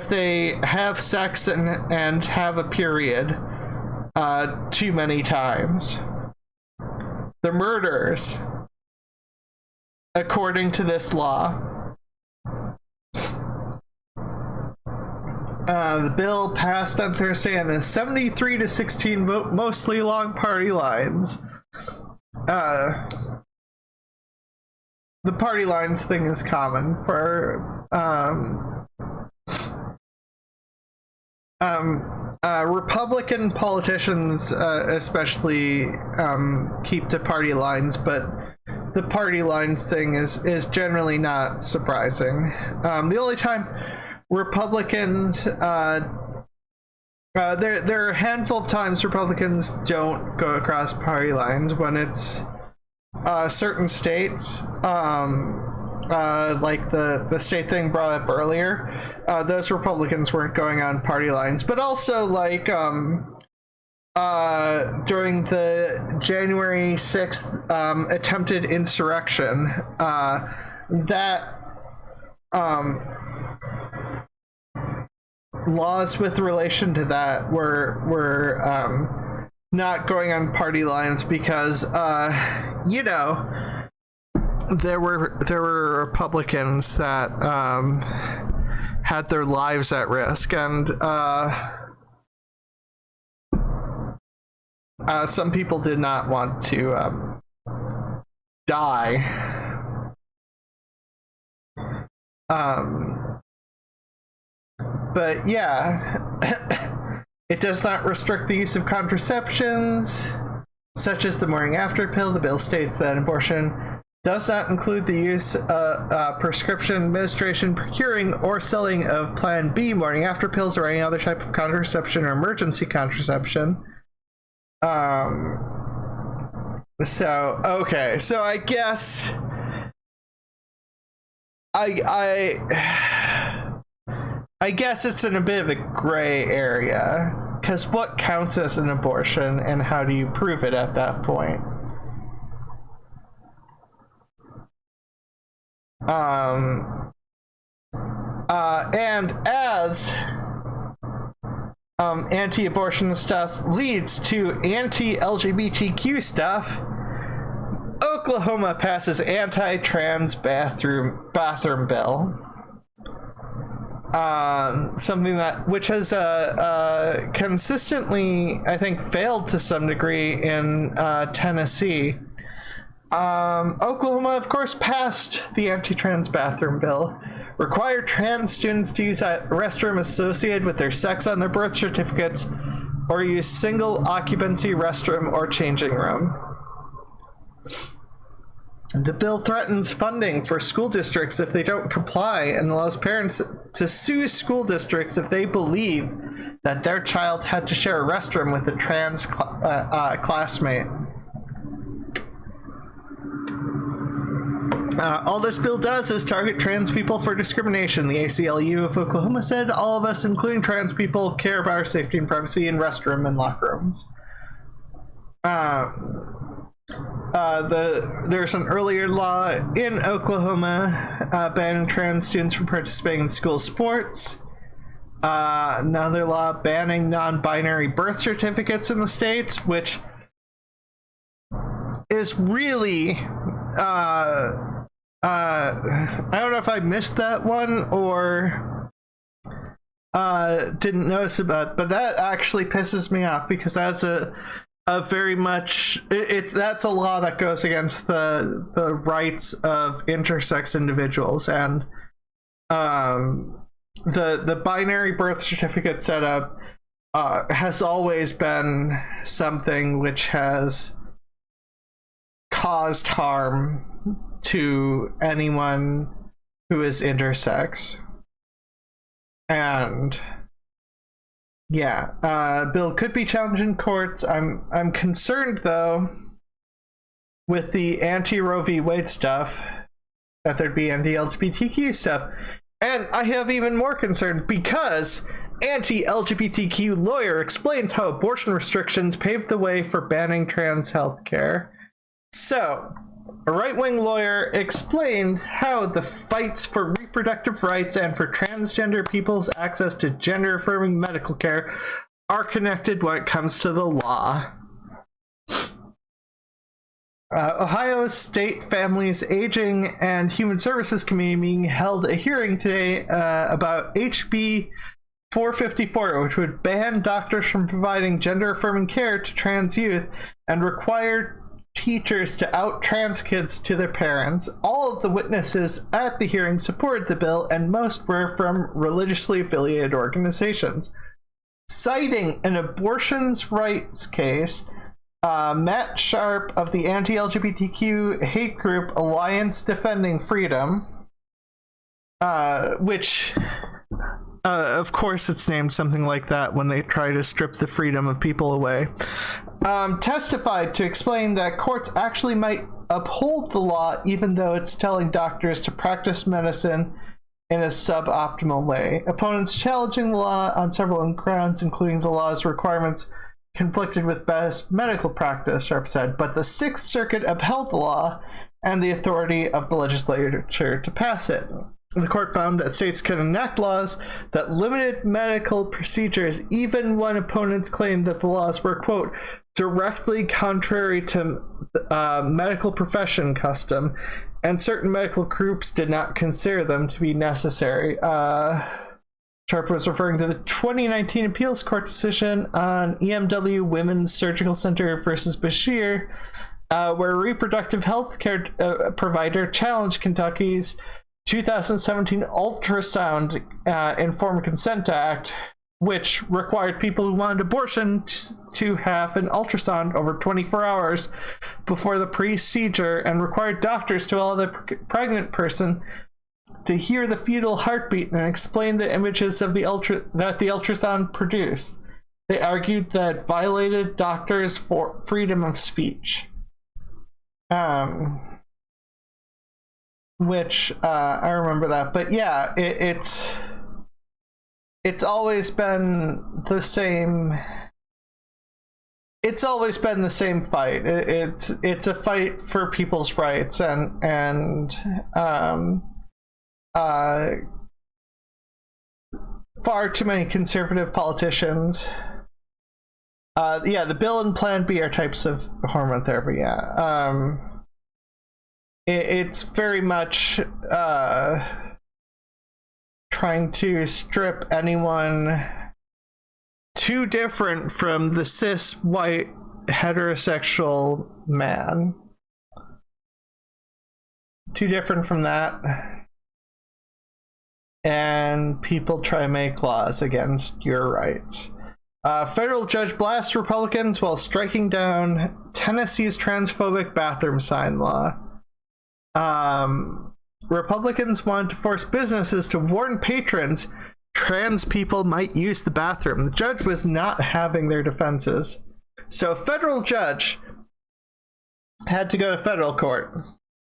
they have sex and have a period too many times. They're murderers according to this law. The bill passed on Thursday on a 73-16 vote, mostly along party lines. The party lines thing is common for Republican politicians, especially keep to party lines, but the party lines thing is generally not surprising. The only time Republicans, there are a handful of times Republicans don't go across party lines when it's certain states, like the state thing brought up earlier, those Republicans weren't going on party lines, but also like during the January 6th attempted insurrection, that laws with relation to that were not going on party lines because you know, there were Republicans that had their lives at risk, and some people did not want to die. But yeah, it does not restrict the use of contraceptions, such as the morning after pill. The bill states that abortion does not include the use of prescription administration, procuring, or selling of Plan B morning after pills or any other type of contraception or emergency contraception. So okay, so I guess I guess it's in a bit of a gray area, because what counts as an abortion and how do you prove it at that point? And as anti-abortion stuff leads to anti-LGBTQ stuff. Oklahoma passes anti-trans bathroom bill. Something which has consistently, I think, failed to some degree in Tennessee. Oklahoma, of course, passed the anti-trans bathroom bill, required trans students to use a restroom associated with their sex on their birth certificates, or use single occupancy restroom or changing room. The bill threatens funding for school districts if they don't comply and allows parents to sue school districts if they believe that their child had to share a restroom with a trans classmate. All this bill does is target trans people for discrimination. The ACLU of Oklahoma said, all of us, including trans people, care about our safety and privacy in restroom and locker rooms. There's an earlier law in Oklahoma banning trans students from participating in school sports. Another law banning non-binary birth certificates in the states, which is really I don't know if I missed that one or didn't notice about it, but that actually pisses me off because that's a very much that's a law that goes against the rights of intersex individuals, and the binary birth certificate setup has always been something which has caused harm to anyone who is intersex. And yeah, bill could be challenged in courts. I'm concerned though with the anti-Roe v. Wade stuff, that there'd be anti-LGBTQ stuff. And I have even more concern because anti-LGBTQ lawyer explains how abortion restrictions paved the way for banning trans health care. So, a right-wing lawyer explained how the fights for reproductive rights and for transgender people's access to gender-affirming medical care are connected when it comes to the law. Ohio State Families, Aging, and Human Services Committee held a hearing today about HB 454, which would ban doctors from providing gender-affirming care to trans youth and require teachers to out trans kids to their parents. All of the witnesses at the hearing supported the bill, and most were from religiously affiliated organizations. Citing an abortions rights case, Matt Sharp of the anti-LGBTQ hate group Alliance Defending Freedom, which of course it's named something like that when they try to strip the freedom of people away, testified to explain that courts actually might uphold the law even though it's telling doctors to practice medicine in a suboptimal way. Opponents challenging the law on several grounds, including the law's requirements conflicted with best medical practice, Sharp said, but the Sixth Circuit upheld the law and the authority of the legislature to pass it. The court found that states could enact laws that limited medical procedures even when opponents claimed that the laws were, quote, directly contrary to medical profession custom, and certain medical groups did not consider them to be necessary. Sharp was referring to the 2019 appeals court decision on EMW Women's Surgical Center versus Bashir, where a reproductive health care provider challenged Kentucky's 2017 Ultrasound Informed Consent Act, which required people who wanted abortion to have an ultrasound over 24 hours before the procedure and required doctors to allow the pregnant person to hear the fetal heartbeat and explain the images of that the ultrasound produced. They argued that violated doctors' freedom of speech. Which I remember that, but yeah, it's always been the same. It's always been the same fight. It's a fight for people's rights, and far too many conservative politicians. The bill and Plan B are types of hormone therapy. It's very much trying to strip anyone too different from the cis white heterosexual man. Too different from that. And people try to make laws against your rights. Federal judge blasts Republicans while striking down Tennessee's transphobic bathroom sign law. Republicans want to force businesses to warn patrons trans people might use the bathroom. The judge was not having their defenses. So a federal judge had to go to federal court.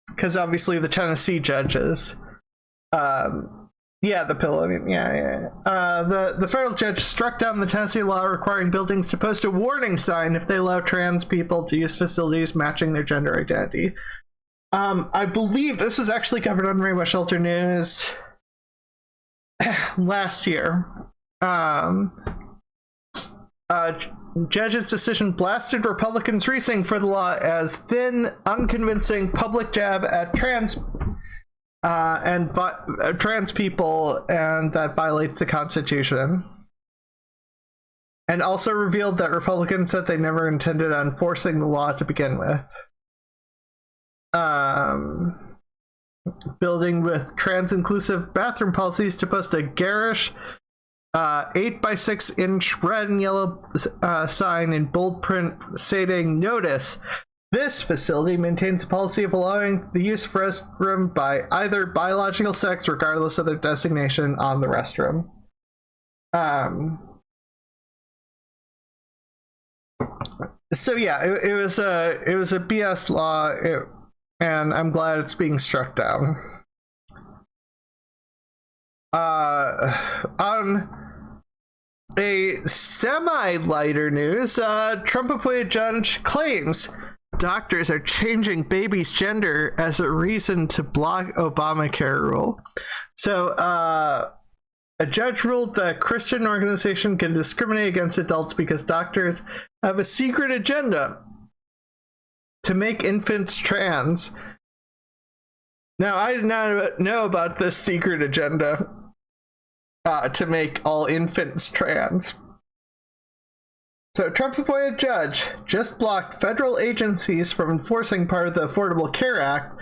Because obviously the Tennessee judges... the pillow. The federal judge struck down the Tennessee law requiring buildings to post a warning sign if they allow trans people to use facilities matching their gender identity. I believe this was actually covered on Rainbow Shelter News last year. Judge's decision blasted Republicans' reasoning for the law as thin, unconvincing public jab at trans people, and that violates the Constitution. And also revealed that Republicans said they never intended on enforcing the law to begin with. Building with trans-inclusive bathroom policies to post a garish 8x6-inch red and yellow sign in bold print stating, "Notice, this facility maintains a policy of allowing the use of restroom by either biological sex, regardless of their designation on the restroom." So yeah, it was a BS law, and I'm glad it's being struck down. On a semi-lighter news, Trump-appointed judge claims doctors are changing baby's gender as a reason to block Obamacare rule. So, a judge ruled that a Christian organization can discriminate against adults because doctors have a secret agenda to make infants trans. Now, I did not know about this secret agenda to make all infants trans. So, a Trump-appointed judge just blocked federal agencies from enforcing part of the Affordable Care Act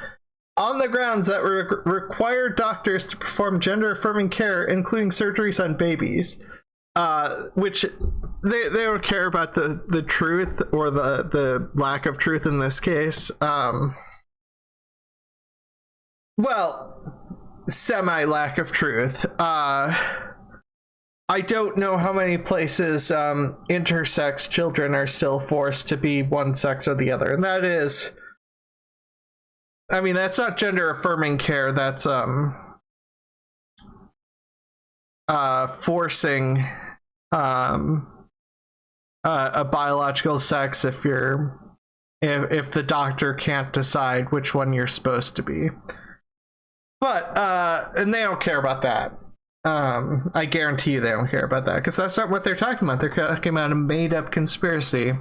on the grounds that require doctors to perform gender-affirming care, including surgeries on babies, which they don't care about the truth or the lack of truth in this case. Semi-lack of truth. I don't know how many places intersex children are still forced to be one sex or the other. And that is... I mean, that's not gender-affirming care. That's forcing a biological sex if the doctor can't decide which one you're supposed to be. But and they don't care about that. I guarantee you they don't care about that, because that's not what they're talking about. They're talking about a made-up conspiracy.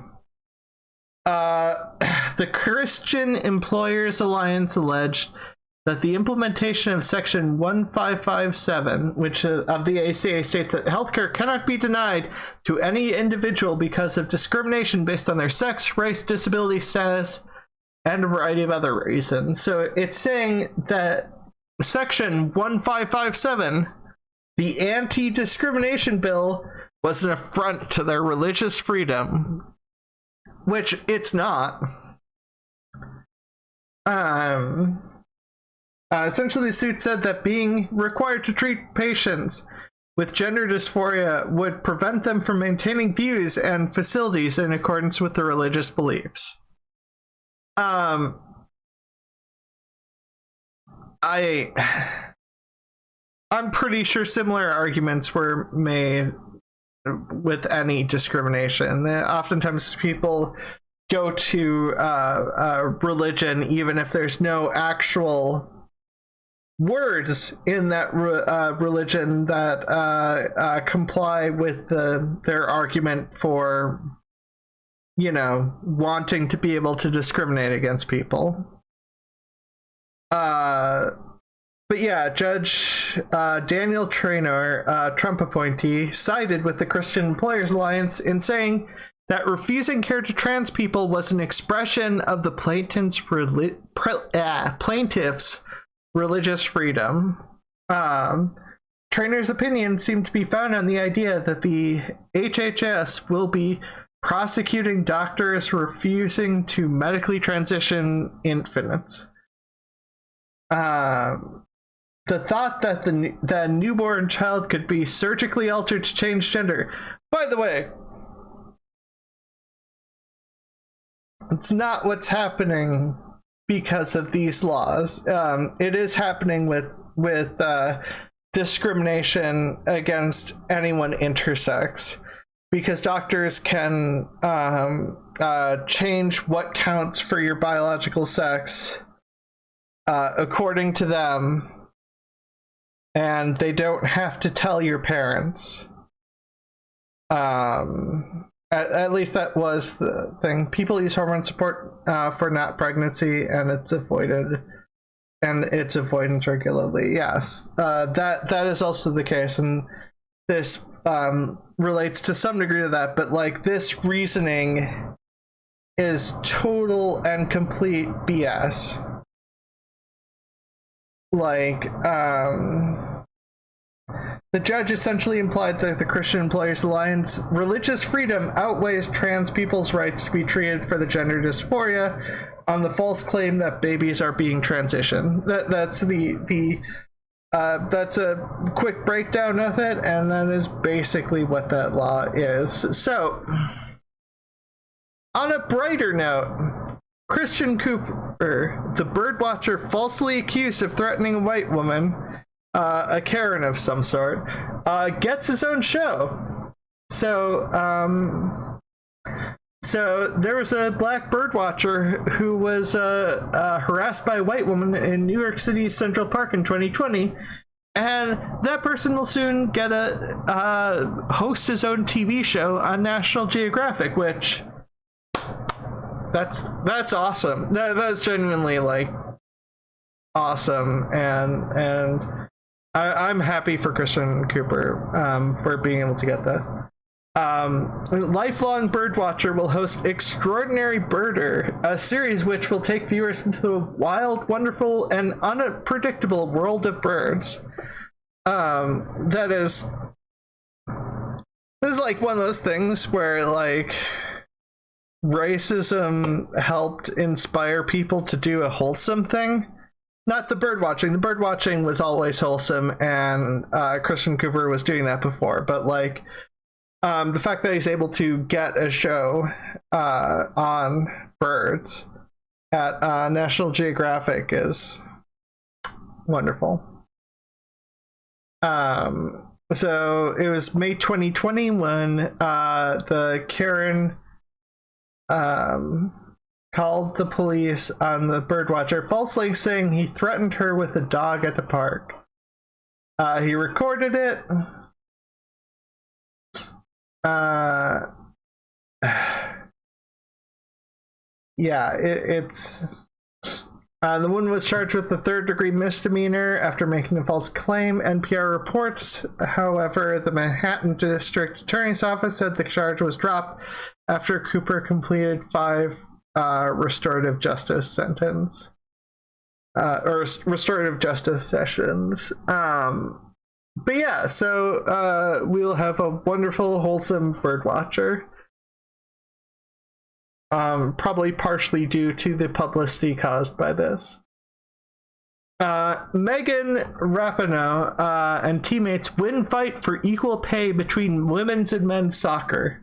The Christian Employers Alliance alleged that the implementation of Section 1557, which of the ACA, states that healthcare cannot be denied to any individual because of discrimination based on their sex, race, disability status, and a variety of other reasons. So it's saying that Section 1557, the anti-discrimination bill, was an affront to their religious freedom, which it's not. Essentially, the suit said that being required to treat patients with gender dysphoria would prevent them from maintaining views and facilities in accordance with their religious beliefs. I'm pretty sure similar arguments were made with any discrimination. Oftentimes people go to religion even if there's no actual words in that religion that comply with their argument for, wanting to be able to discriminate against people. But yeah, Judge Daniel Traynor, Trump appointee, sided with the Christian Employers Alliance in saying that refusing care to trans people was an expression of the plaintiff's religious freedom. Traynor's opinion seemed to be found on the idea that the HHS will be prosecuting doctors refusing to medically transition infants. The thought that the newborn child could be surgically altered to change gender. By the way, it's not what's happening because of these laws. It is happening with discrimination against anyone intersex, because doctors can change what counts for your biological sex according to them, and they don't have to tell your parents. At least that was the thing. People use hormone support for not pregnancy, and it's avoided, and it's avoidance regularly. Yes, that is also the case, and this relates to some degree to that. But like, this reasoning is total and complete BS. Like, the judge essentially implied that the Christian Employers Alliance religious freedom outweighs trans people's rights to be treated for the gender dysphoria on the false claim that babies are being transitioned. That's that's a quick breakdown of it, and that is basically what that law is. So, on a brighter note, Christian Cooper, the birdwatcher falsely accused of threatening a white woman, a Karen of some sort, gets his own show. So there was a black birdwatcher who was harassed by a white woman in New York City's Central Park in 2020, and that person will soon get host his own TV show on National Geographic, which that's awesome. That's genuinely like awesome, and I'm happy for Christian Cooper for being able to get this. Lifelong Birdwatcher will host Extraordinary Birder, a series which will take viewers into the wild, wonderful, and unpredictable world of birds. This is like one of those things where like racism helped inspire people to do a wholesome thing. Not the bird watching. The bird watching was always wholesome, and Christian Cooper was doing that before. But like, the fact that he's able to get a show on birds at National Geographic is wonderful. So it was May 2020 when the Karen called the police on the birdwatcher, falsely saying he threatened her with a dog at the park. He recorded it. It's the woman was charged with a third-degree misdemeanor after making a false claim. NPR reports, however, the Manhattan District Attorney's Office said the charge was dropped after Cooper completed 5 restorative justice sentence or restorative justice sessions. But yeah, so we'll have a wonderful, wholesome birdwatcher. Probably partially due to the publicity caused by this. Megan Rapinoe and teammates win fight for equal pay between women's and men's soccer.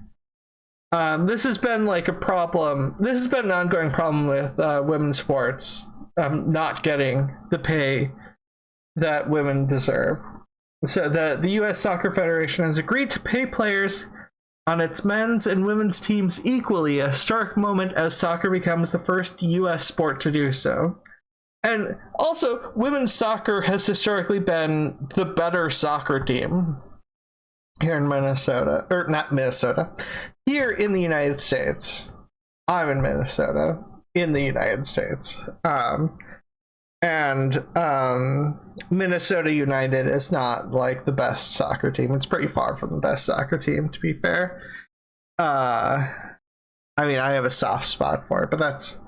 This has been like a problem. This has been an ongoing problem with women's sports not getting the pay that women deserve. So the U.S. Soccer Federation has agreed to pay players on its men's and women's teams equally, a historic moment as soccer becomes the first U.S. sport to do so. And also, women's soccer has historically been the better soccer team here in Minnesota, or not Minnesota, here in the United States. I'm in Minnesota, in the United States. Minnesota United is not like the best soccer team. It's pretty far from the best soccer team, to be fair. I mean, I have a soft spot for it, but that's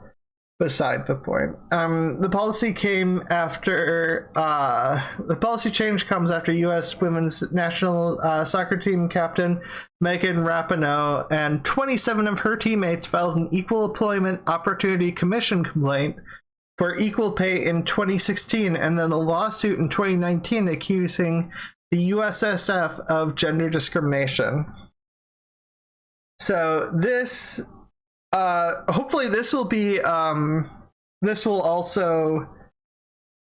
beside the point. The policy came after the policy change comes after U.S. women's national soccer team captain Megan Rapinoe and 27 of her teammates filed an Equal Employment Opportunity Commission complaint for equal pay in 2016, and then a lawsuit in 2019 accusing the USSF of gender discrimination. So this, hopefully, this will be, this will also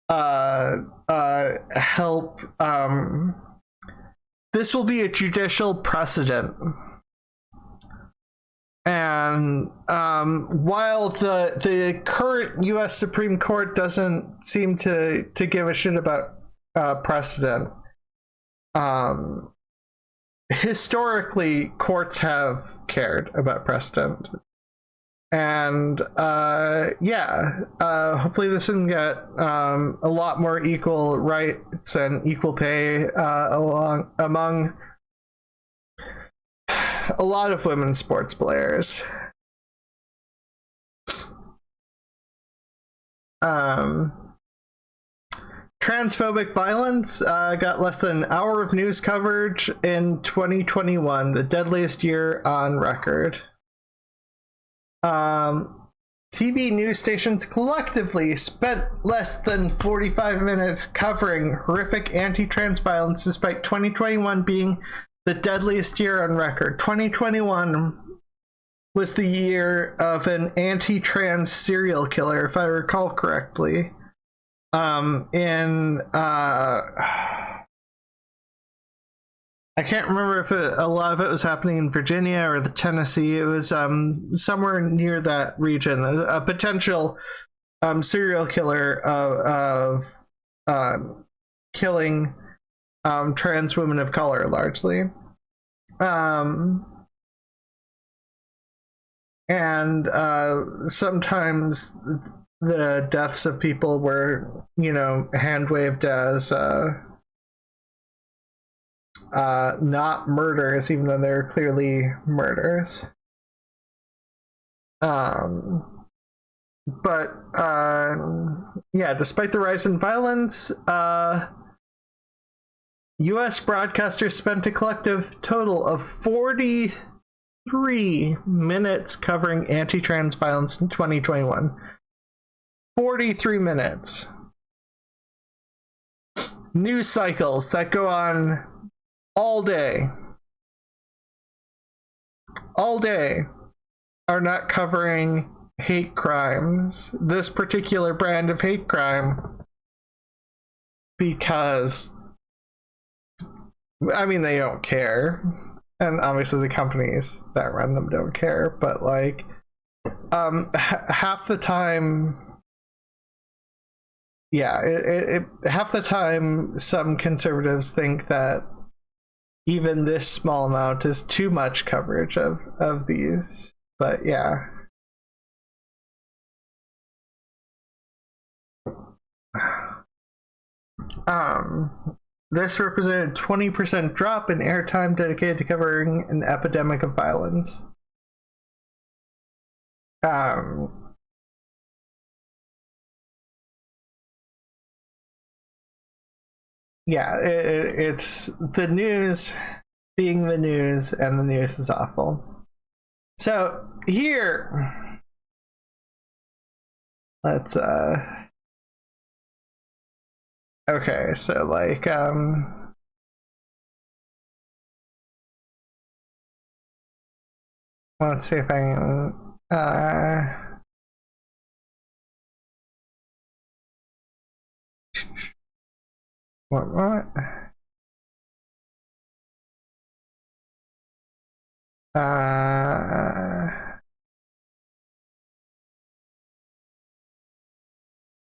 help. This will be a judicial precedent. And while the current U.S. Supreme Court doesn't seem to give a shit about precedent, historically courts have cared about precedent. And hopefully this can get a lot more equal rights and equal pay among a lot of women's sports players. Transphobic violence got less than an hour of news coverage in 2021, the deadliest year on record. TV news stations collectively spent less than 45 minutes covering horrific anti-trans violence, despite 2021 being the deadliest year on record. 2021 was the year of an anti-trans serial killer, if I recall correctly. I can't remember if a lot of it was happening in Virginia or the Tennessee. It was somewhere near that region. A potential serial killer of killing trans women of color, largely. Sometimes the deaths of people were, hand waved as not murders, even though they're clearly murders. Despite the rise in violence, U.S. broadcasters spent a collective total of 43 minutes covering anti-trans violence in 2021. 43 minutes. News cycles that go on all day are not covering hate crimes, this particular brand of hate crime, because they don't care, and obviously the companies that run them don't care, but half the time, half the time some conservatives think that even this small amount is too much coverage of these. But yeah. This represented a 20% drop in airtime dedicated to covering an epidemic of violence. It's the news being the news, and the news is awful. So here, let's okay, so let's see if I can what?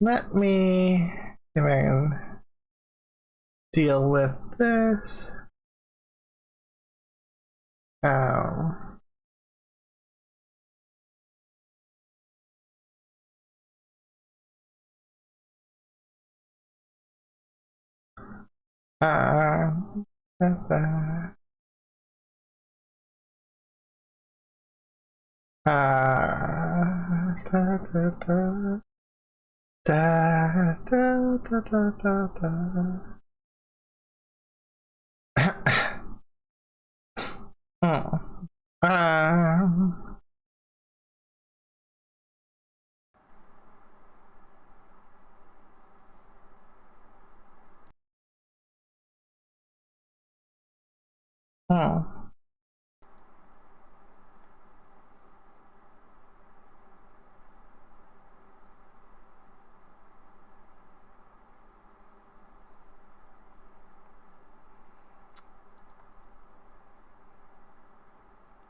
let me see if I can deal with this. Oh. Da, da. Da, da, da. Da, da, da, da, da, da. Oh. Um, oh.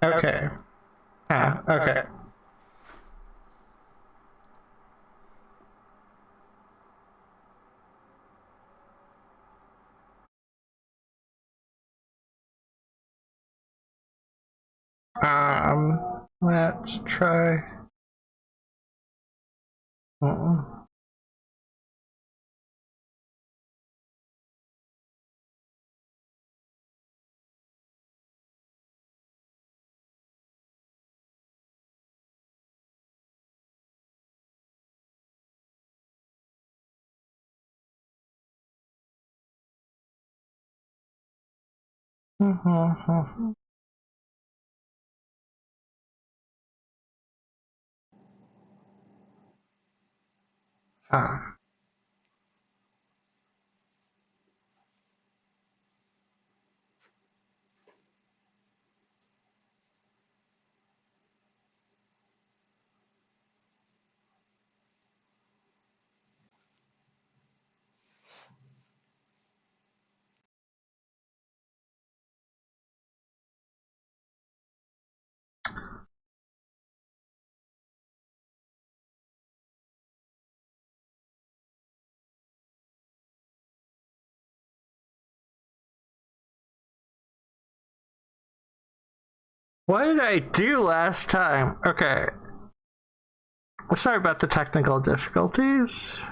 Okay. Okay. Let's try. Uh-uh. Ah. What did I do last time? Okay. Sorry about the technical difficulties.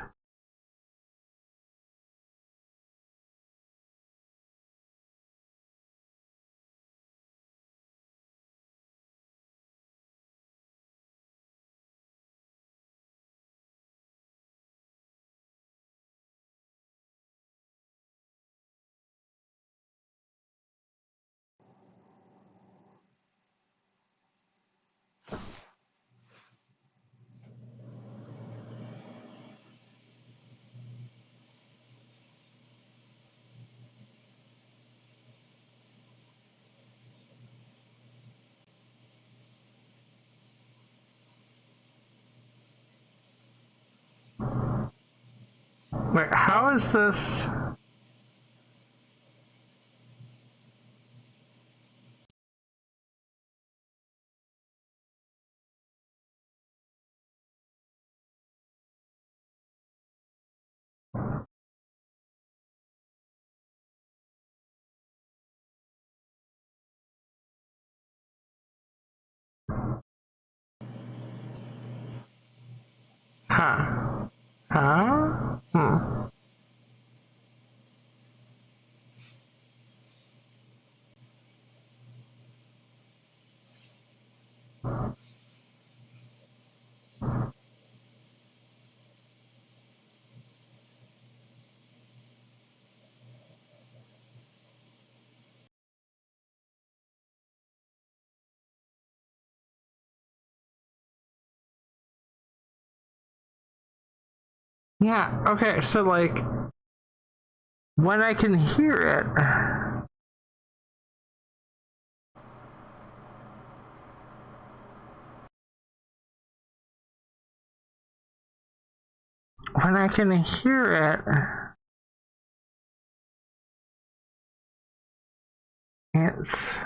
Wait, how is this? Huh. Huh? Hmm. Yeah, okay, so like, when I can hear it, when I can hear it's.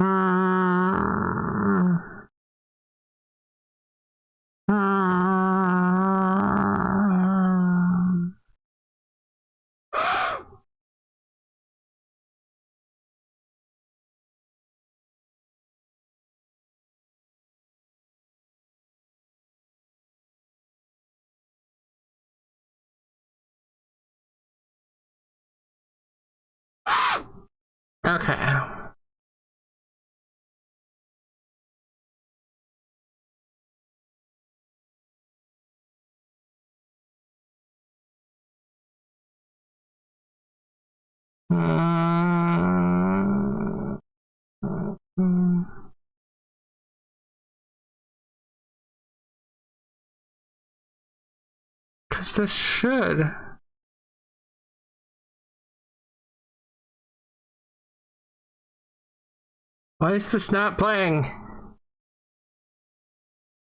Mm, mm, Okay. Because this should. Why is this not playing?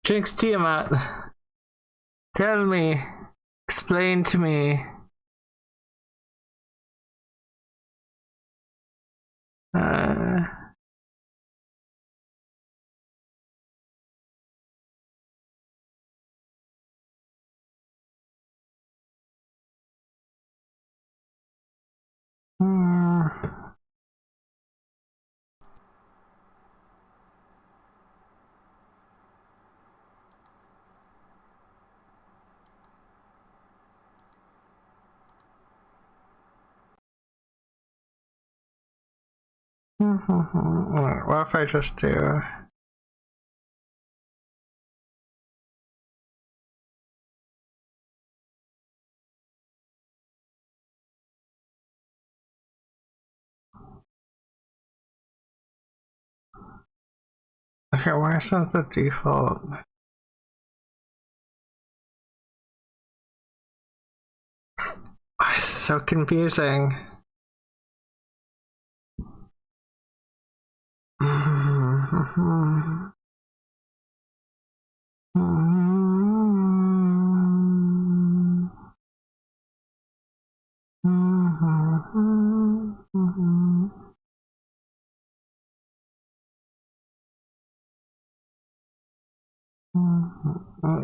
Jinx Tiamat. Tell me. Explain to me. What if I just do? Okay, why is that the default? Why is it so confusing?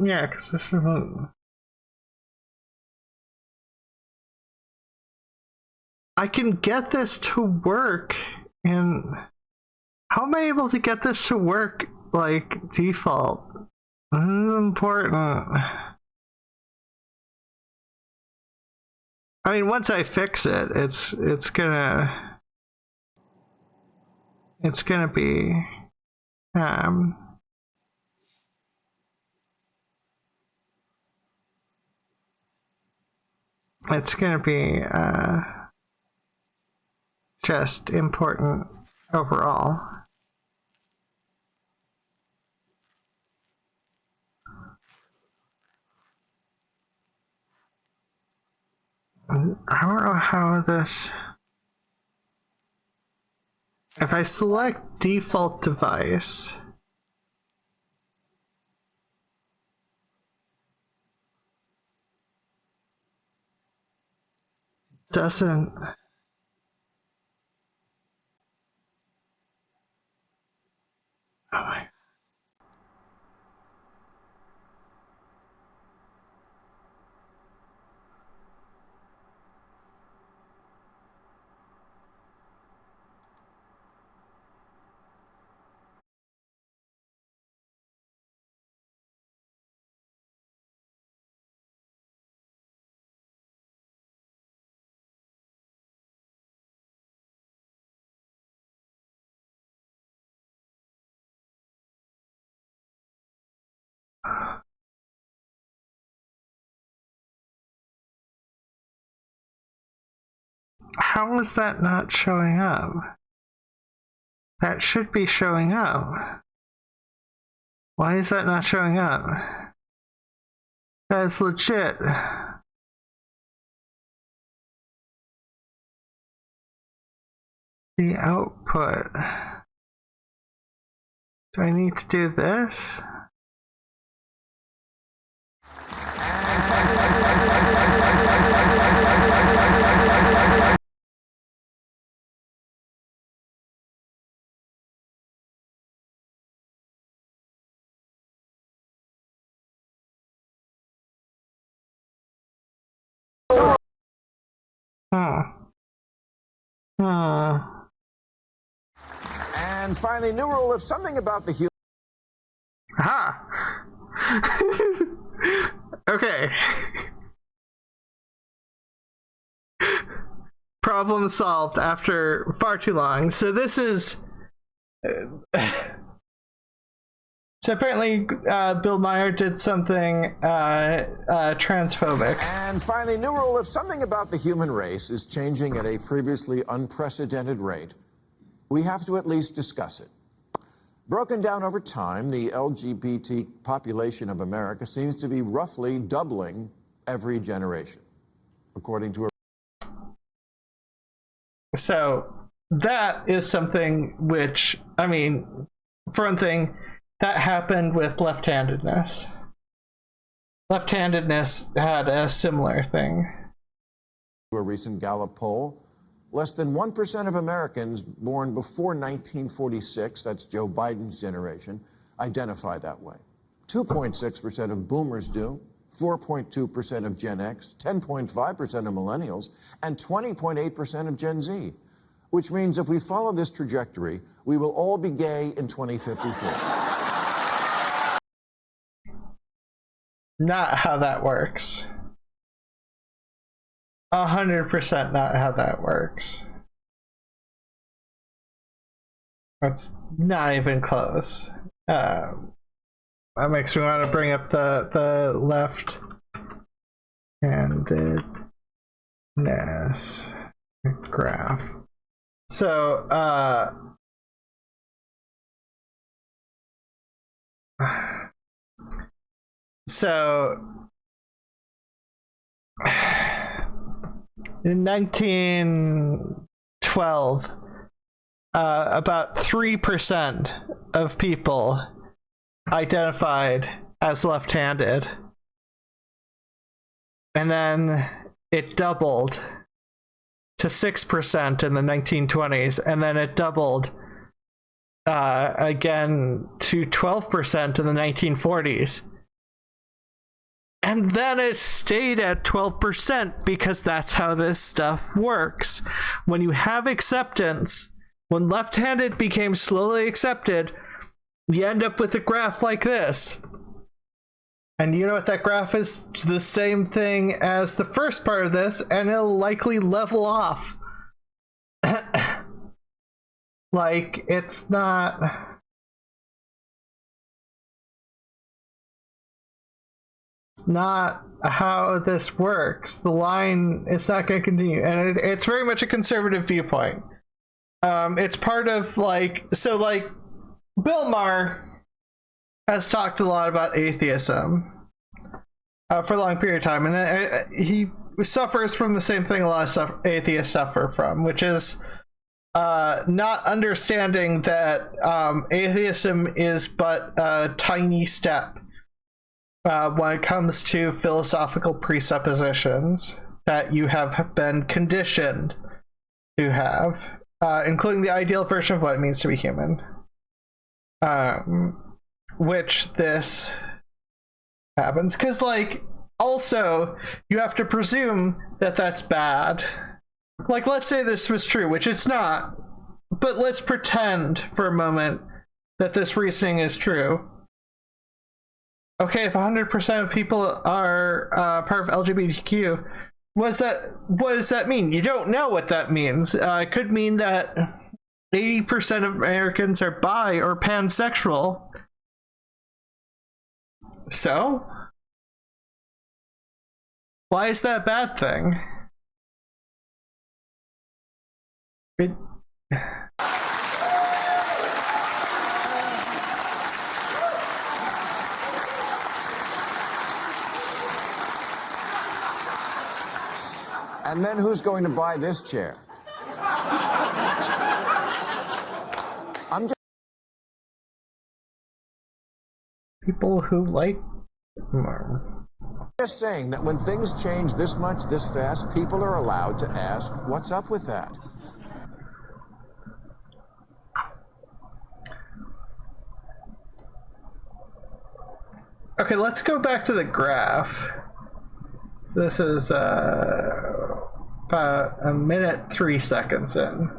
Yeah, because this isn't. I can get this to work, and how am I able to get this to work like default? This is important. I mean, once I fix it, it's gonna be it's gonna be just important overall. I don't know how this. If I select default device, doesn't. Oh my. How is that not showing up? That should be showing up. Why is that not showing up? That's legit. The output. Do I need to do this? And finally, new rule: if something about the human. Aha! Okay. problem solved after far too long. So this is... So apparently Bill Maher did something transphobic. And finally, new rule: if something about the human race is changing at a previously unprecedented rate, we have to at least discuss it. Broken down over time, the LGBT population of America seems to be roughly doubling every generation, according to a... So that is something which, I mean, for one thing, that happened with left-handedness. Left-handedness had a similar thing. A recent Gallup poll, less than 1% of Americans born before 1946, that's Joe Biden's generation, identify that way. 2.6% of boomers do, 4.2% of Gen X, 10.5% of millennials, and 20.8% of Gen Z. Which means if we follow this trajectory, we will all be gay in 2054. Not how that works. 100% not how that works. That's not even close. That makes me want to bring up the left handedness graph. So in 1912, about 3% of people identified as left-handed, and then it doubled to 6% in the 1920s, and then it doubled again to 12% in the 1940s. And then it stayed at 12% because that's how this stuff works. When you have acceptance, when left-handed became slowly accepted, you end up with a graph like this. And you know what that graph is? It's the same thing as the first part of this, and it'll likely level off. Like, it's not... It's not how this works. The line is not going to continue, and it's very much a conservative viewpoint. It's part of Bill Maher has talked a lot about atheism for a long period of time, and he suffers from the same thing a lot of atheists suffer from, which is not understanding that atheism is but a tiny step when it comes to philosophical presuppositions that you have been conditioned to have, including the ideal version of what it means to be human, which this happens because, also you have to presume that that's bad. Let's say this was true, which it's not, but let's pretend for a moment that this reasoning is true. Okay, if 100% of people are part of LGBTQ, what does that mean? You don't know what that means. It could mean that 80% of Americans are bi or pansexual. So? Why is that a bad thing? And then who's going to buy this chair? I'm People who like just saying that when things change this much, this fast, people are allowed to ask, what's up with that? Okay, let's go back to the graph. So this is about a minute 3 seconds in.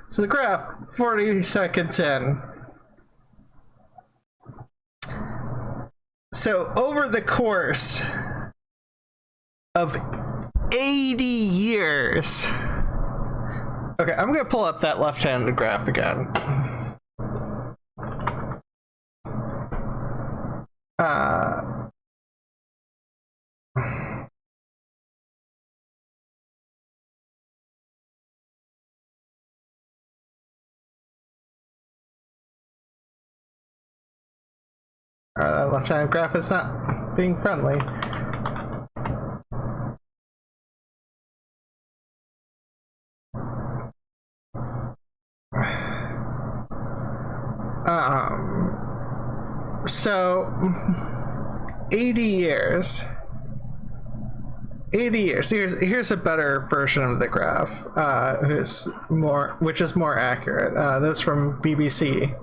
So the graph, 40 seconds in. So over the course of 80 years, Okay, I'm gonna pull up that left-handed graph again. That left-handed graph is not being friendly. So 80 years. 80 years. Here's a better version of the graph, which is more accurate. This is from BBC.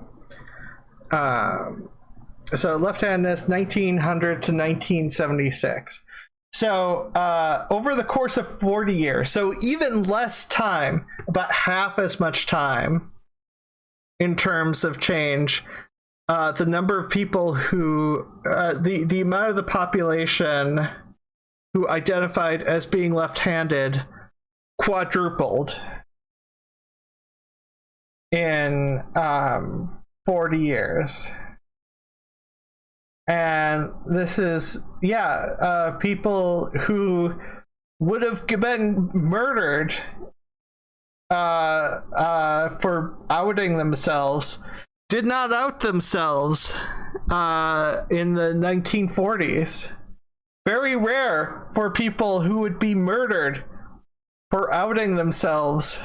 So left hand is 1900 to 1976. So over the course of 40 years, so even less time, about half as much time in terms of change, the number of people who, the amount of the population who identified as being left-handed quadrupled in 40 years. And this is, people who would have been murdered for outing themselves did not out themselves in the 1940s. Very rare for people who would be murdered for outing themselves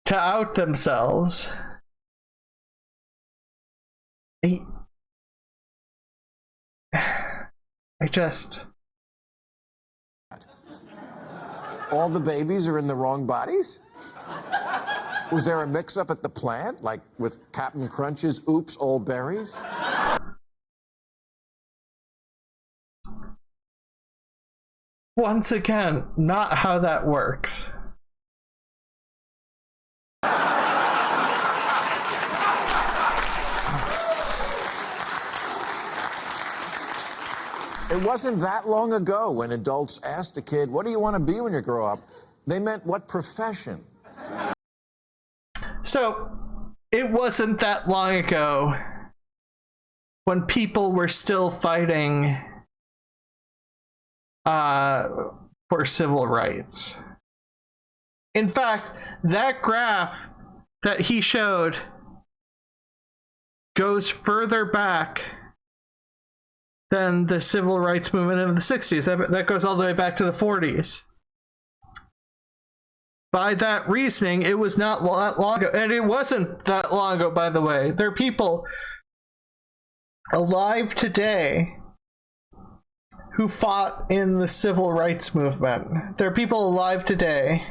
to out themselves. All the babies are in the wrong bodies? Was there a mix-up at the plant, like with Captain Crunch's Oops, All Berries? Once again, not how that works. It wasn't that long ago when adults asked a kid, what do you want to be when you grow up? They meant what profession? So, it wasn't that long ago when people were still fighting for civil rights. In fact, that graph that he showed goes further back than the civil rights movement in the 60s. That goes all the way back to the 40s. By that reasoning, it was not that long ago. And it wasn't that long ago, by the way. There are people alive today who fought in the civil rights movement. There are people alive today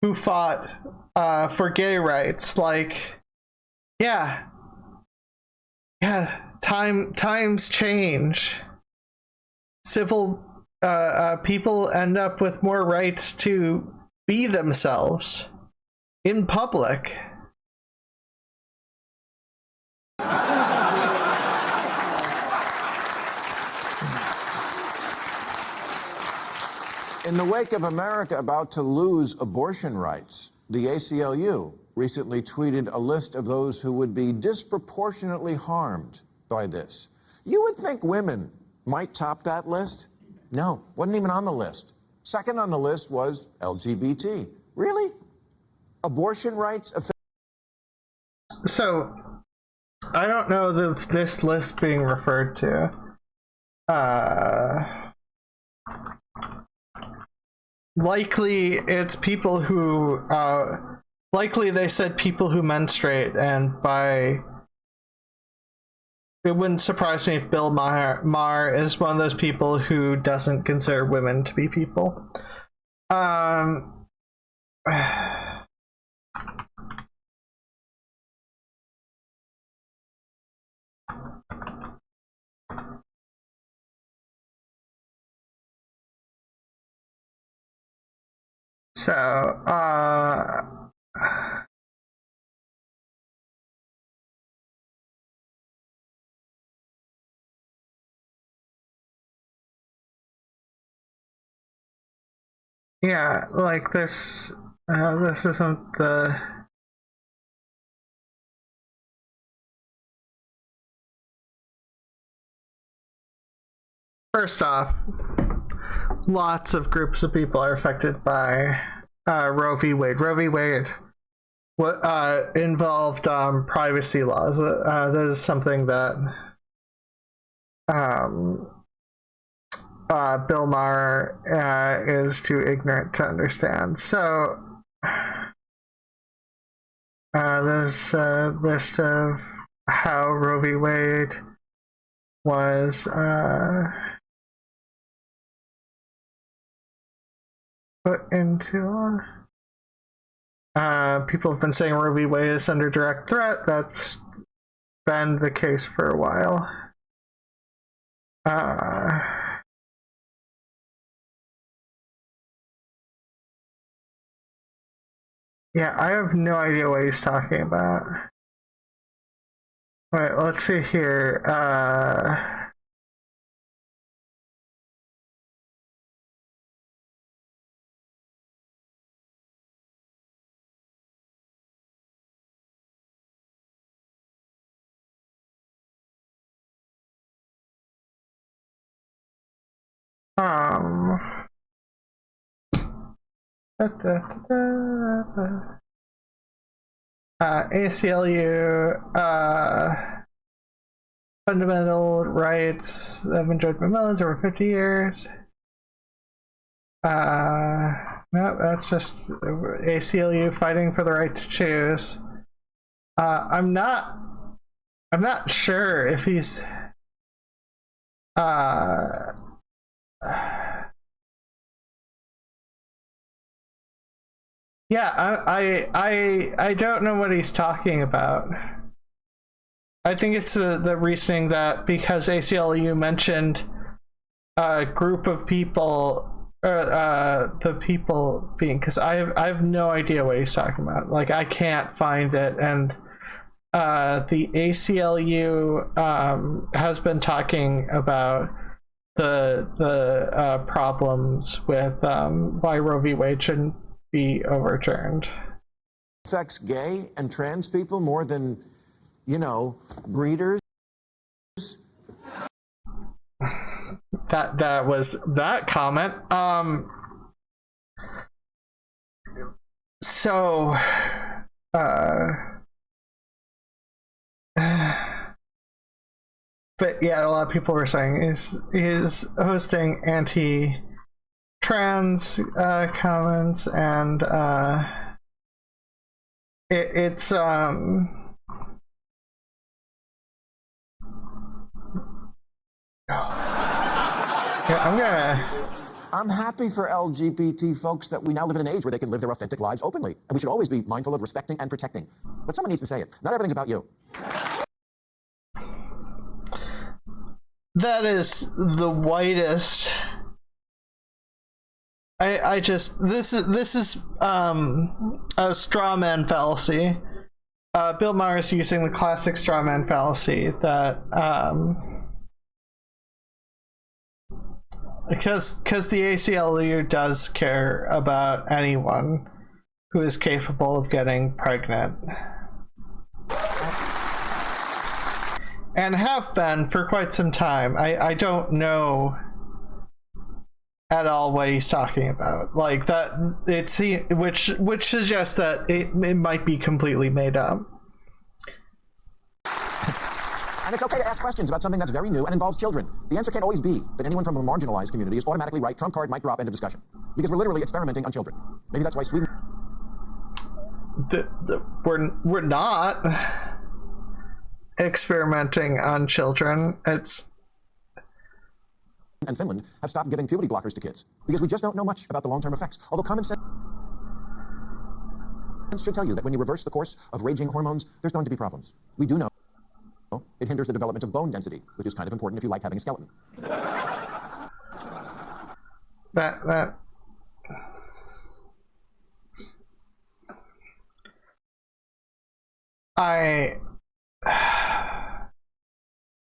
who fought for gay rights. Like, times change. Civil people end up with more rights to be themselves in public. In the wake of America about to lose abortion rights, the ACLU recently tweeted a list of those who would be disproportionately harmed by this. You would think women might top that list? No, wasn't even on the list. Second on the list was LGBT. Really? Abortion rights affect... So, I don't know this list being referred to. Likely it's people who, likely they said people who menstruate, and by, it wouldn't surprise me if Bill Maher is one of those people who doesn't consider women to be people. So, yeah, like this This isn't the... First off, lots of groups of people are affected by Roe v. Wade. Roe v. Wade involved privacy laws. That is something that Bill Maher is too ignorant to understand. So there's a list of how Roe v. Wade was put into law. People have been saying Roe v. Wade is under direct threat. That's been the case for a while. Yeah, I have no idea what he's talking about. Wait, let's see here. ACLU, fundamental rights have enjoyed by millions over 50 years. No, that's just ACLU fighting for the right to choose. I'm not sure if he's yeah, I don't know what he's talking about. I think it's the reasoning that because ACLU mentioned a group of people, the people being, because I have no idea what he's talking about. Like, I can't find it, and the ACLU has been talking about the problems with why Roe v. Wade shouldn't be overturned. Affects gay and trans people more than, you know, breeders. That was that comment. So but yeah, a lot of people were saying he's hosting anti-trans comments, and it's yeah, I'm happy for LGBT folks that we now live in an age where they can live their authentic lives openly, and we should always be mindful of respecting and protecting. But someone needs to say it. Not everything's about you. that is the whitest. I just this is a straw man fallacy. Bill Maher is using the classic straw man fallacy that because the ACLU does care about anyone who is capable of getting pregnant, and have been for quite some time. I don't know at all what he's talking about. Like that, which suggests that it might be completely made up. And it's okay to ask questions about something that's very new and involves children. The answer can't always be that anyone from a marginalized community is automatically right. Trump card might drop, end of discussion. Because we're literally experimenting on children. Maybe that's why Sweden... We're not experimenting on children. It's... and Finland have stopped giving puberty blockers to kids. Because we just don't know much about the long-term effects. Although common sense should tell you that when you reverse the course of raging hormones, there's going to be problems. We do know it hinders the development of bone density, which is kind of important if you like having a skeleton.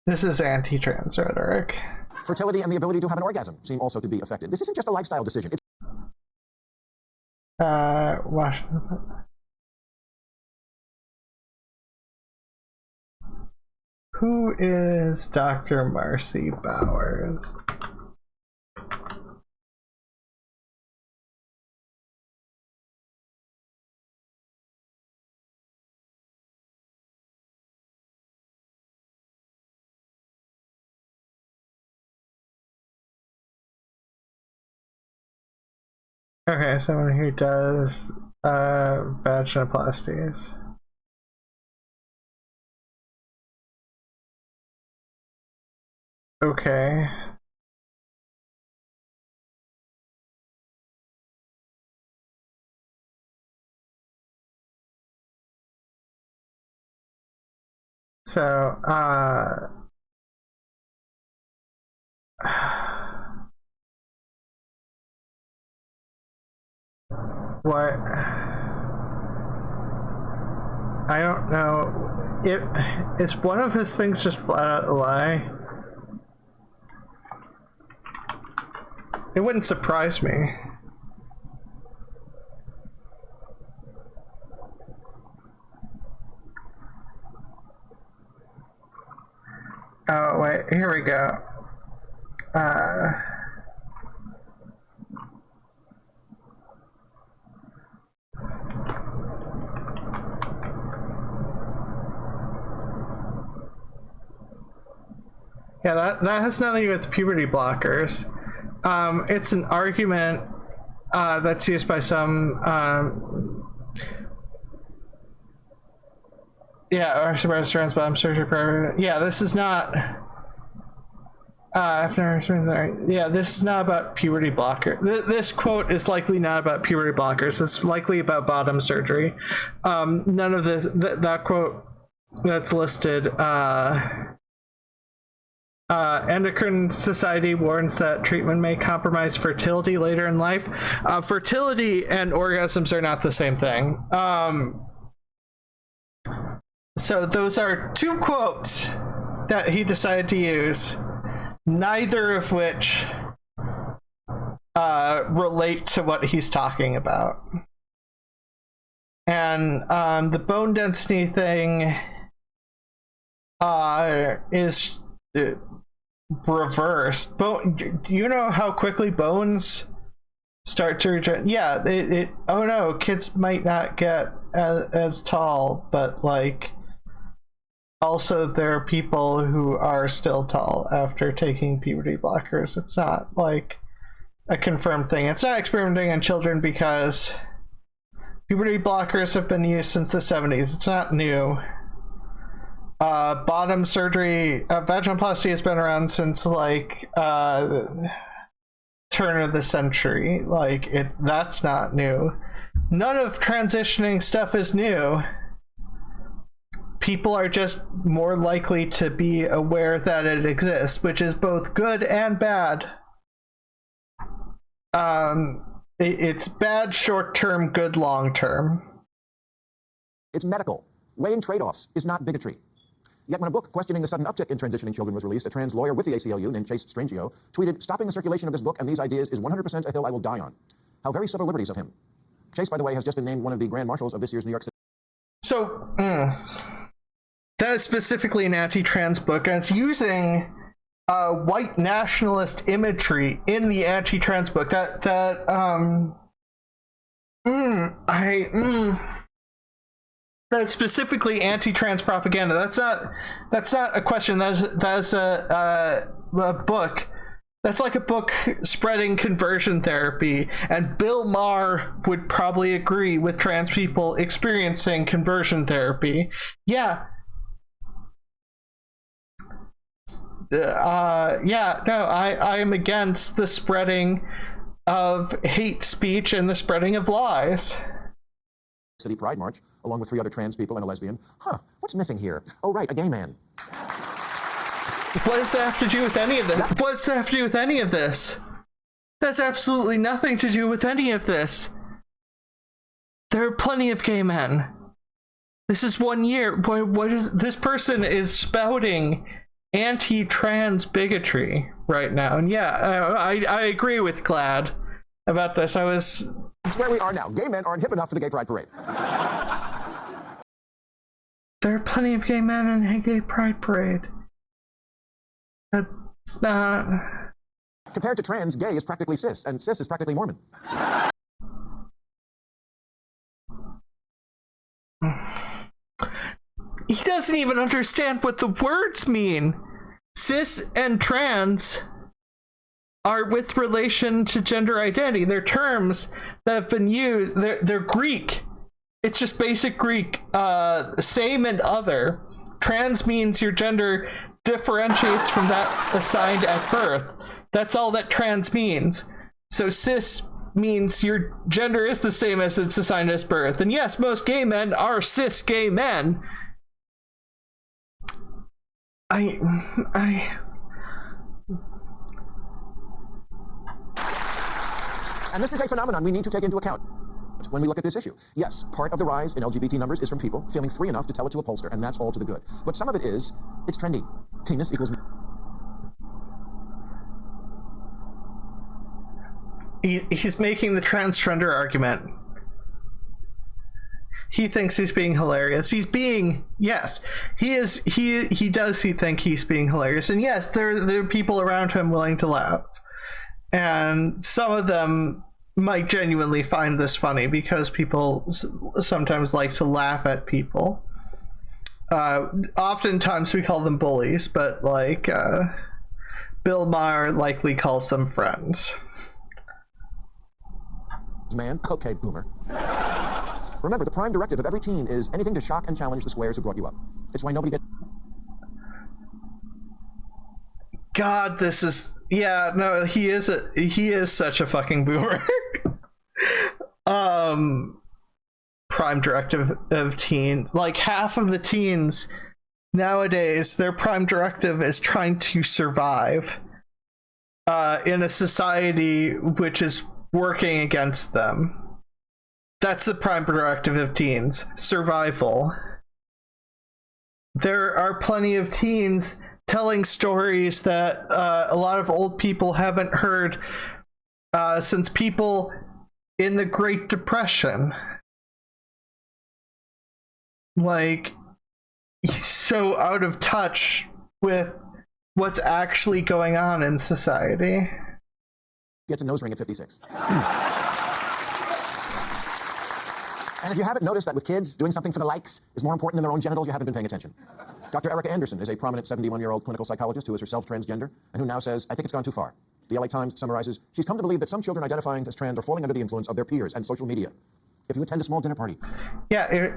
This is anti-trans rhetoric. Fertility and the ability to have an orgasm seem also to be affected. This isn't just a lifestyle decision. Washington. Who is Dr. Marcy Bowers? Okay, someone who does vaginoplasties. Okay. So, what? I don't know. Is one of his things just flat out a lie? It wouldn't surprise me. Oh, wait, here we go. Yeah, that has nothing to do with puberty blockers. It's an argument that's used by some or suppressed transbottom surgery program. Yeah, this is not this is not about puberty blocker. This quote is likely not about puberty blockers. It's likely about bottom surgery. None of this that quote that's listed Endocrine Society warns that treatment may compromise fertility later in life. Fertility and orgasms are not the same thing. So those are two quotes that he decided to use, neither of which relate to what he's talking about. And the bone density thing is reversed. Do you know how quickly bones start to regenerate? Yeah, oh no, kids might not get as tall, but like also there are people who are still tall after taking puberty blockers. It's not like a confirmed thing. It's not experimenting on children because puberty blockers have been used since the 70s. It's not new. Bottom surgery, vaginoplasty has been around since like turn of the century. Like that's not new. None of transitioning stuff is new. People are just more likely to be aware that it exists, which is both good and bad. It's bad short-term, good long-term. It's medical. Weighing trade-offs is not bigotry. Yet when a book questioning the sudden uptick in transitioning children was released, a trans lawyer with the ACLU named Chase Strangio tweeted, "Stopping the circulation of this book and these ideas is 100% a hill I will die on." How very civil liberties of him. Chase, by the way, has just been named one of the grand marshals of this year's New York City. So, that is specifically an anti-trans book, and it's using white nationalist imagery in the anti-trans book. That's specifically anti-trans propaganda. That's not a question. That's a book. That's like a book spreading conversion therapy, and Bill Maher would probably agree with trans people experiencing conversion therapy. Yeah. I am against the spreading of hate speech and the spreading of lies. City Pride March, along with 3 other trans people and a lesbian. What's missing here? Oh, right, a gay man. What does that have to do with any of this? What does that have to do with any of this? That's absolutely nothing to do with any of this. There are plenty of gay men. This is 1 year. What is this person is spouting anti-trans bigotry right now? And yeah, I agree with Glad about this. I was It's where we are now. Gay men aren't hip enough for the gay pride parade. There are plenty of gay men in a gay pride parade. That's not... Compared to trans, gay is practically cis, and cis is practically Mormon. He doesn't even understand what the words mean. Cis and trans are with relation to gender identity. They're terms that have been used. They're Greek. It's just basic Greek. Same and other. Trans means your gender differentiates from that assigned at birth. That's all that trans means. So cis means your gender is the same as it's assigned as birth. And yes, most gay men are cis gay men. And this is a phenomenon we need to take into account when we look at this issue. Yes, part of the rise in LGBT numbers is from people feeling free enough to tell it to a pollster, and that's all to the good. But some of it is, it's trendy. Penis equals... He's making the transgender argument. He thinks he's being hilarious. He's being, yes, he is. He does. He think he's being hilarious, and yes, there are people around him willing to laugh, and some of them might genuinely find this funny because people sometimes like to laugh at people. Oftentimes we call them bullies, but like Bill Maher likely calls them friends. Man, okay, boomer. Remember, the prime directive of every teen is anything to shock and challenge the squares who brought you up. It's why nobody gets... God, this is... Yeah, no, he is such a fucking boomer. Prime directive of teen. Like, half of the teens nowadays, their prime directive is trying to survive in a society which is working against them. That's the prime directive of teens. Survival. There are plenty of teens telling stories that a lot of old people haven't heard since people in the Great Depression. Like, he's so out of touch with what's actually going on in society. Gets a nose ring at 56. And if you haven't noticed that with kids, doing something for the likes is more important than their own genitals, you haven't been paying attention. Dr. Erica Anderson is a prominent 71-year-old clinical psychologist who is herself transgender and who now says, I think it's gone too far. The LA Times summarizes, she's come to believe that some children identifying as trans are falling under the influence of their peers and social media. If you attend a small dinner party. Yeah,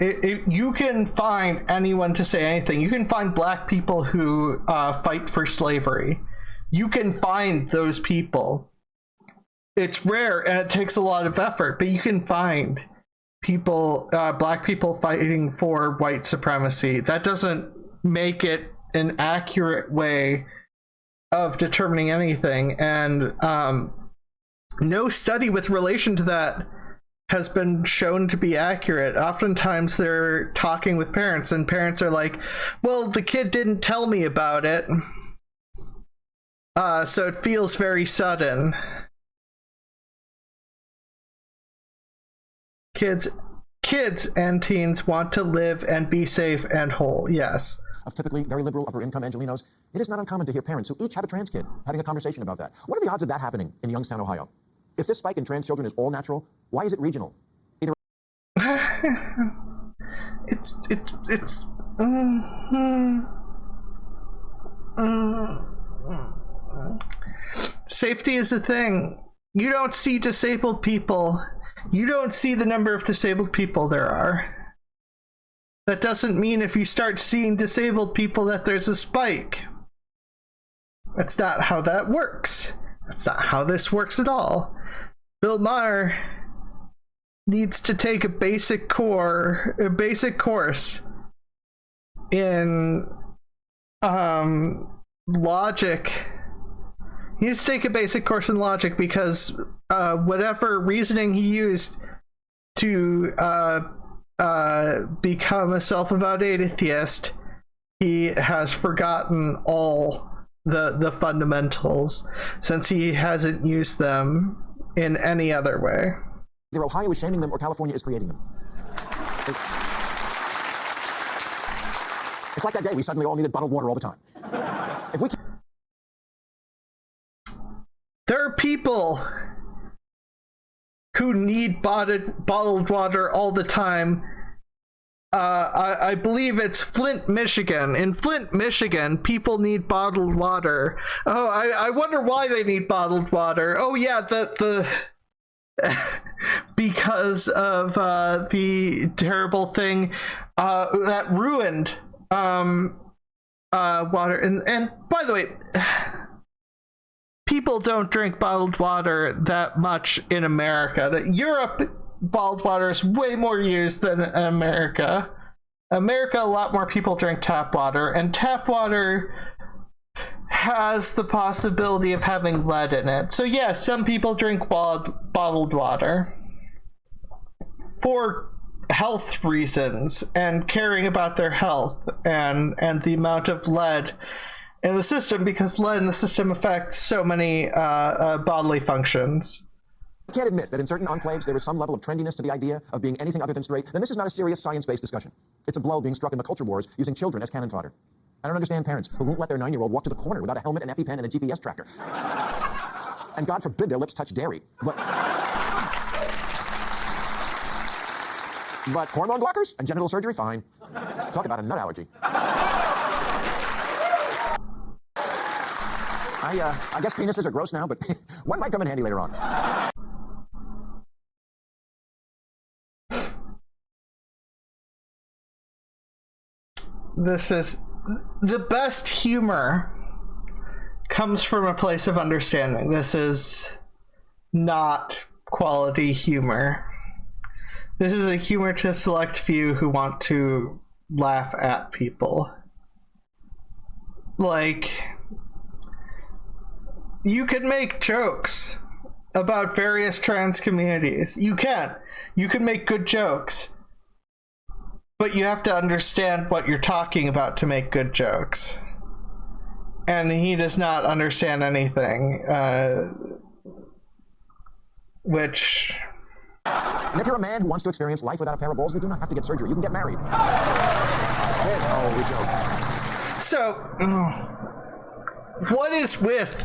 you can find anyone to say anything. You can find black people who fight for slavery. You can find those people. It's rare and it takes a lot of effort, but you can find people, black people fighting for white supremacy. That doesn't make it an accurate way of determining anything. And no study with relation to that has been shown to be accurate. Oftentimes they're talking with parents and parents are like, well, the kid didn't tell me about it. So it feels very sudden. Kids and teens want to live and be safe and whole, yes. Of typically very liberal upper-income Angelenos, it is not uncommon to hear parents who each have a trans kid having a conversation about that. What are the odds of that happening in Youngstown, Ohio? If this spike in trans children is all natural, why is it regional? Either Safety is a thing. You don't see disabled people. You don't see the number of disabled people there are. That doesn't mean if you start seeing disabled people that there's a spike. That's not how that works. That's not how this works at all. Bill Maher needs to take a basic course in logic. He needs to take a basic course in logic because whatever reasoning he used to become a self-avowed atheist, he has forgotten all the fundamentals since he hasn't used them in any other way. Either Ohio is shaming them or California is creating them. It's like that day we suddenly all needed bottled water all the time. If we There are people who need bottled water all the time. I believe it's Flint, Michigan. In Flint, Michigan, people need bottled water. Oh, I wonder why they need bottled water. Oh yeah, the because of the terrible thing that ruined water. And by the way, people don't drink bottled water that much in America. Europe, bottled water is way more used than America. A lot more people drink tap water, and tap water has the possibility of having lead in it. So yes, some people drink bottled water for health reasons and caring about their health and the amount of lead in the system, because lead in the system affects so many bodily functions. I can't admit that in certain enclaves there is some level of trendiness to the idea of being anything other than straight, then this is not a serious science-based discussion. It's a blow being struck in the culture wars using children as cannon fodder. I don't understand parents who won't let their 9-year-old walk to the corner without a helmet, an EpiPen, and a GPS tracker. And God forbid their lips touch dairy. But hormone blockers and genital surgery, fine. Talk about a nut allergy. I guess penises are gross now, but one might come in handy later on. This is the best humor comes from a place of understanding. This is not quality humor. This is a humor to a select few who want to laugh at people. Like, you can make jokes about various trans communities. You can make good jokes. But you have to understand what you're talking about to make good jokes. And he does not understand anything, which... And if you're a man who wants to experience life without a pair of balls, you do not have to get surgery. You can get married. We joke. So, what is with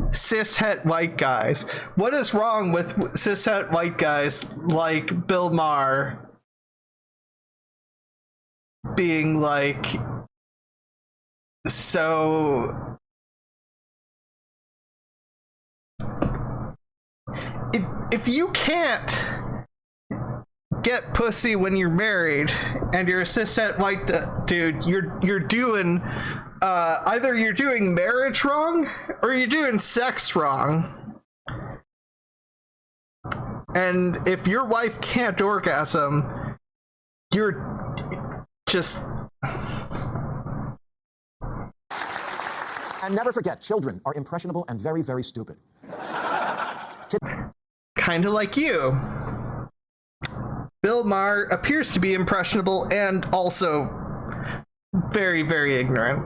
cishet white guys? What is wrong with cishet white guys like Bill Maher being like so if you can't get pussy when you're married and you're a cishet white dude, you're doing either you're doing marriage wrong or you're doing sex wrong. And if your wife can't orgasm, you're just... And never forget, children are impressionable and very, very stupid. Kind of like you. Bill Maher appears to be impressionable and also very, very ignorant.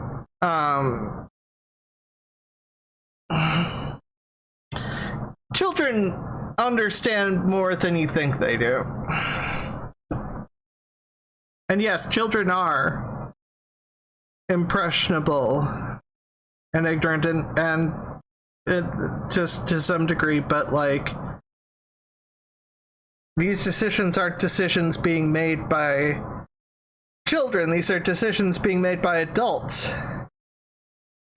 Children understand more than you think they do. And yes, children are impressionable and ignorant and just to some degree, but like, these decisions aren't decisions being made by children. These are decisions being made by adults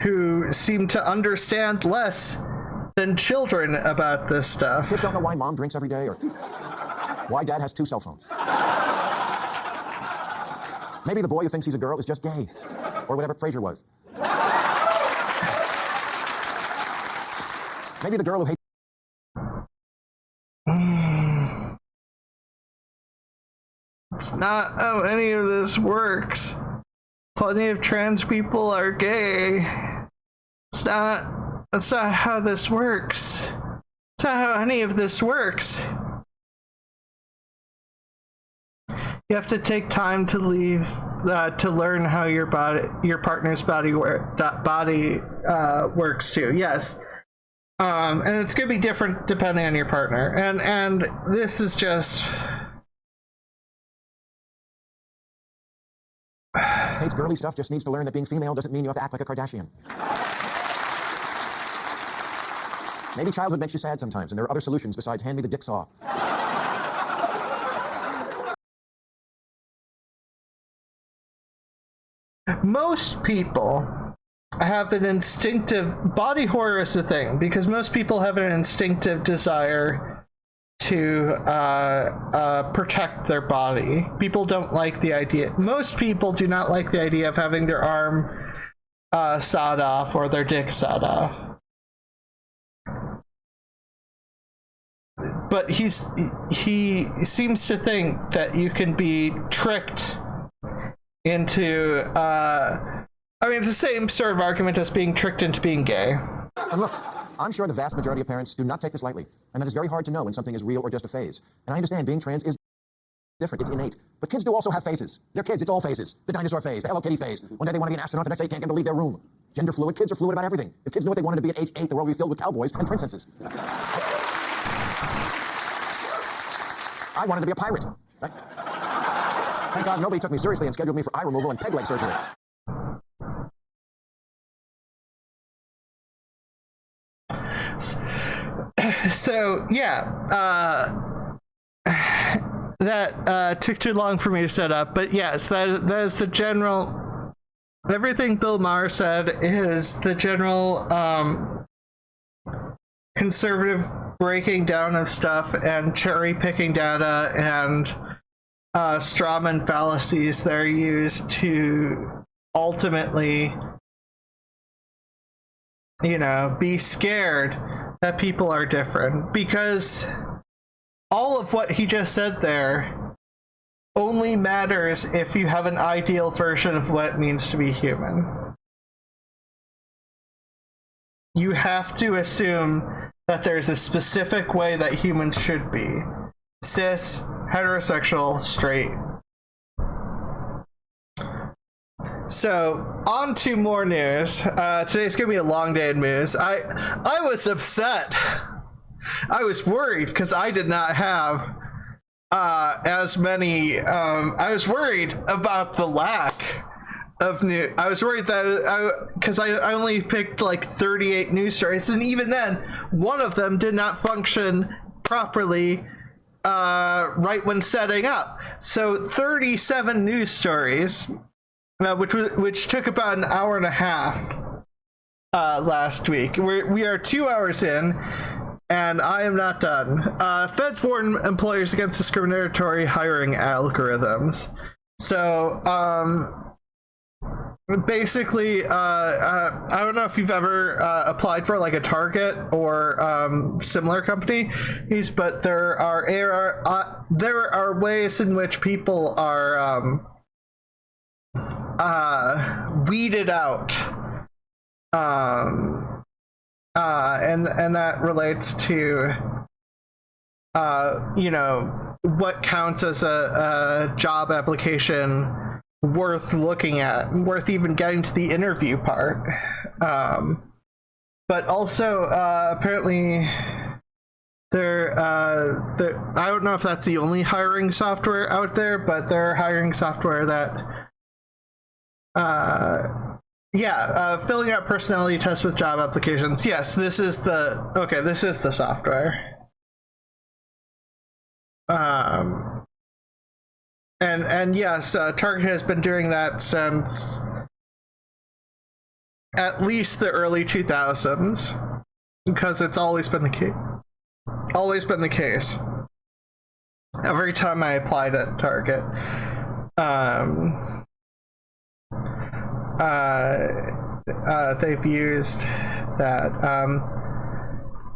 who seem to understand less than children about this stuff. Kids don't know why mom drinks every day or why dad has 2 cell phones. Maybe the boy who thinks he's a girl is just gay, or whatever Frasier was. Maybe the girl who hates... It's not how any of this works. Plenty of trans people are gay. That's not how this works. It's not how any of this works. You have to take time to learn how your partner's body works too. Yes, And it's gonna be different depending on your partner. And this is just Hates girly stuff, just needs to learn that being female doesn't mean you have to act like a Kardashian. Maybe childhood makes you sad sometimes, and there are other solutions besides hand me the dick saw. most people have an instinctive body horror is a thing because most people have an instinctive desire to protect their body. People don't like the idea. Most people do not like the idea of having their arm sawed off or their dick sawed off. But he seems to think that you can be tricked into I mean, it's the same sort of argument as being tricked into being gay. And look, I'm sure the vast majority of parents do not take this lightly, and that it's very hard to know when something is real or just a phase. And I understand being trans is different, it's innate. But kids do also have phases. They're kids, it's all phases. The dinosaur phase, the Hello Kitty phase. One day they want to be an astronaut, the next day they can't get to leave their room. Gender fluid, kids are fluid about everything. If kids knew what they wanted to be at age 8, the world would be filled with cowboys and princesses. I wanted to be a pirate. Thank God nobody took me seriously and scheduled me for eye removal and peg leg surgery. So yeah, that took too long for me to set up, but yes, that is the general. Everything Bill Maher said is the general conservative breaking down of stuff and cherry picking data and strawman fallacies that are used to ultimately, you know, be scared that people are different, because all of what he just said there only matters if you have an ideal version of what it means to be human. You have to assume that there's a specific way that humans should be. Cis, heterosexual, straight. So, on to more news. Today's gonna be a long day in news. I was upset. I was worried because I did not have as many. I was worried about the lack of news. I was worried that because I only picked like 38 news stories, and even then, one of them did not function properly right when setting up. So 37 news stories. Which took about an hour and a half last week. We are 2 hours in, and I am not done. Feds warn employers against discriminatory hiring algorithms. So, basically, I don't know if you've ever applied for like a Target or similar companies, but there are ways in which people are weeded out, and that relates to you know, what counts as a job application worth looking at, worth even getting to the interview part. But also apparently I don't know if that's the only hiring software out there, but there are hiring software that filling out personality tests with job applications. Yes, this is the software. And yes, Target has been doing that since at least the early 2000s, because it's always been the case. Always been the case. Every time I applied at Target, they've used that,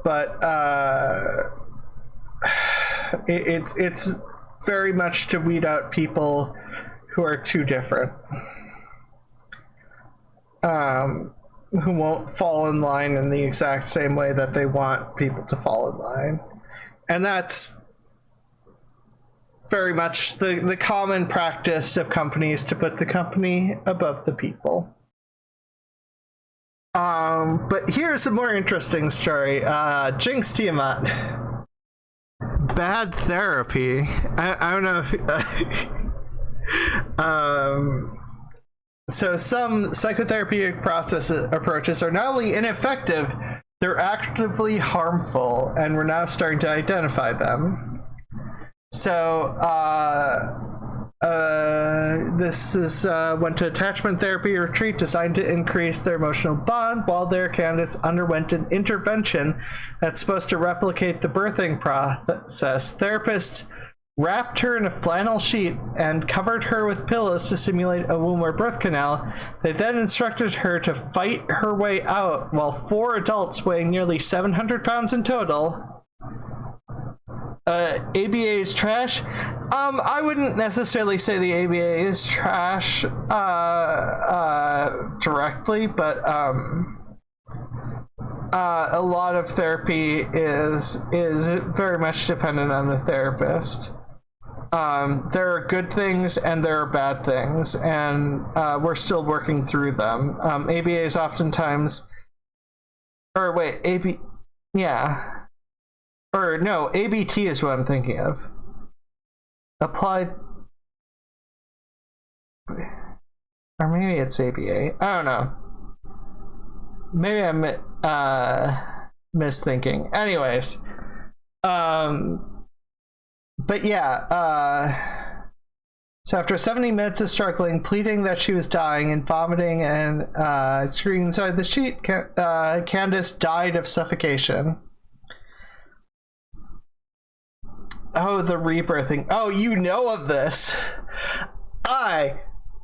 but it's very much to weed out people who are too different, who won't fall in line in the exact same way that they want people to fall in line. And that's very much the common practice of companies, to put the company above the people. But here's a more interesting story. Jinx Tiamat. Bad therapy. I don't know if, so some psychotherapy approaches are not only ineffective, they're actively harmful, and we're now starting to identify them. So, this is went to attachment therapy retreat designed to increase their emotional bond. While there, Candace underwent an intervention that's supposed to replicate the birthing process. Therapists wrapped her in a flannel sheet and covered her with pillows to simulate a womb or birth canal. They then instructed her to fight her way out, while 4 adults weighing nearly 700 pounds in total. ABA is trash. I wouldn't necessarily say the ABA is trash directly, but a lot of therapy is very much dependent on the therapist. There are good things and there are bad things, and we're still working through them. ABA is oftentimes, or wait, yeah. Or no, ABT is what I'm thinking of. Applied, or maybe it's ABA. I don't know. Maybe I'm misthinking. Anyways, but yeah. So after 70 minutes of struggling, pleading that she was dying and vomiting and screaming inside the sheet, Candace died of suffocation. Oh, the rebirthing. Oh, you know of this. I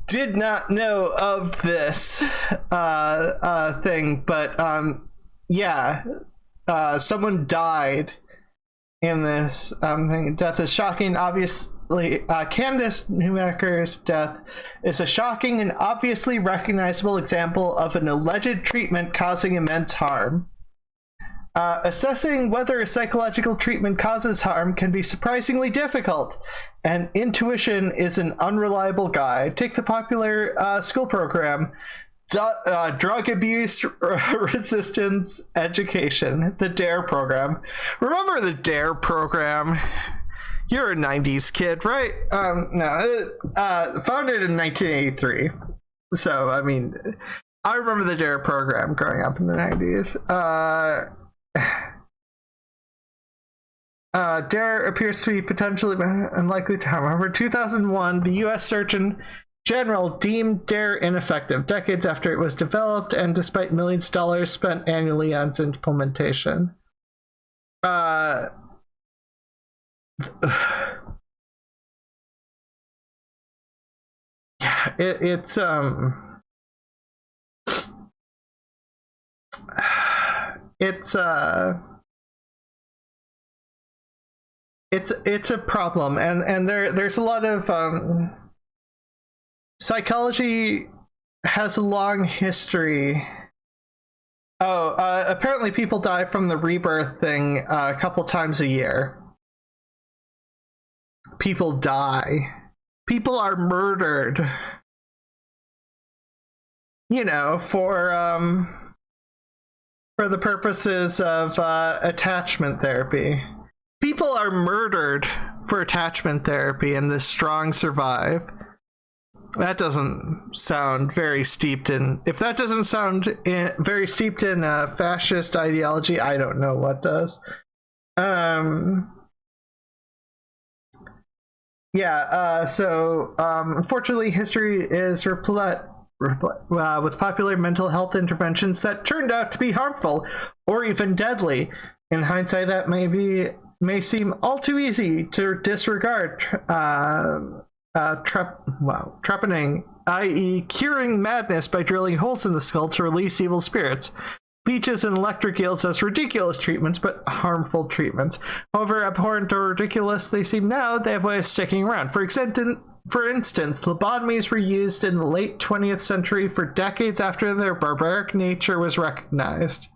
did not know of this thing, but yeah, someone died in this thing. Death is shocking. Obviously, Candace Newacker's death is a shocking and obviously recognizable example of an alleged treatment causing immense harm. Assessing whether a psychological treatment causes harm can be surprisingly difficult, and intuition is an unreliable guide. Take the popular school program, Drug Abuse Resistance Education, the DARE program. Remember the DARE program? You're a 90s kid, right? No, founded in 1983. So, I mean, I remember the DARE program growing up in the 90s. DARE appears to be potentially unlikely to harm. However, 2001, the U.S. Surgeon General deemed DARE ineffective decades after it was developed, and despite millions of dollars spent annually on its implementation. It's a problem, and there's a lot of psychology has a long history. Apparently people die from the rebirth thing a couple times a year. People die. People are murdered. You know, for the purposes of attachment therapy. People are murdered for attachment therapy, and the strong survive. That doesn't sound very steeped in... If that doesn't sound very steeped in fascist ideology, I don't know what does. So unfortunately, history is replete with popular mental health interventions that turned out to be harmful or even deadly. In hindsight, that may seem all too easy to disregard. Trepanning, i.e. curing madness by drilling holes in the skull to release evil spirits. Leeches and electric eels as ridiculous treatments, but harmful treatments. However abhorrent or ridiculous they seem now, they have ways of sticking around. For instance, lobotomies were used in the late 20th century for decades after their barbaric nature was recognized.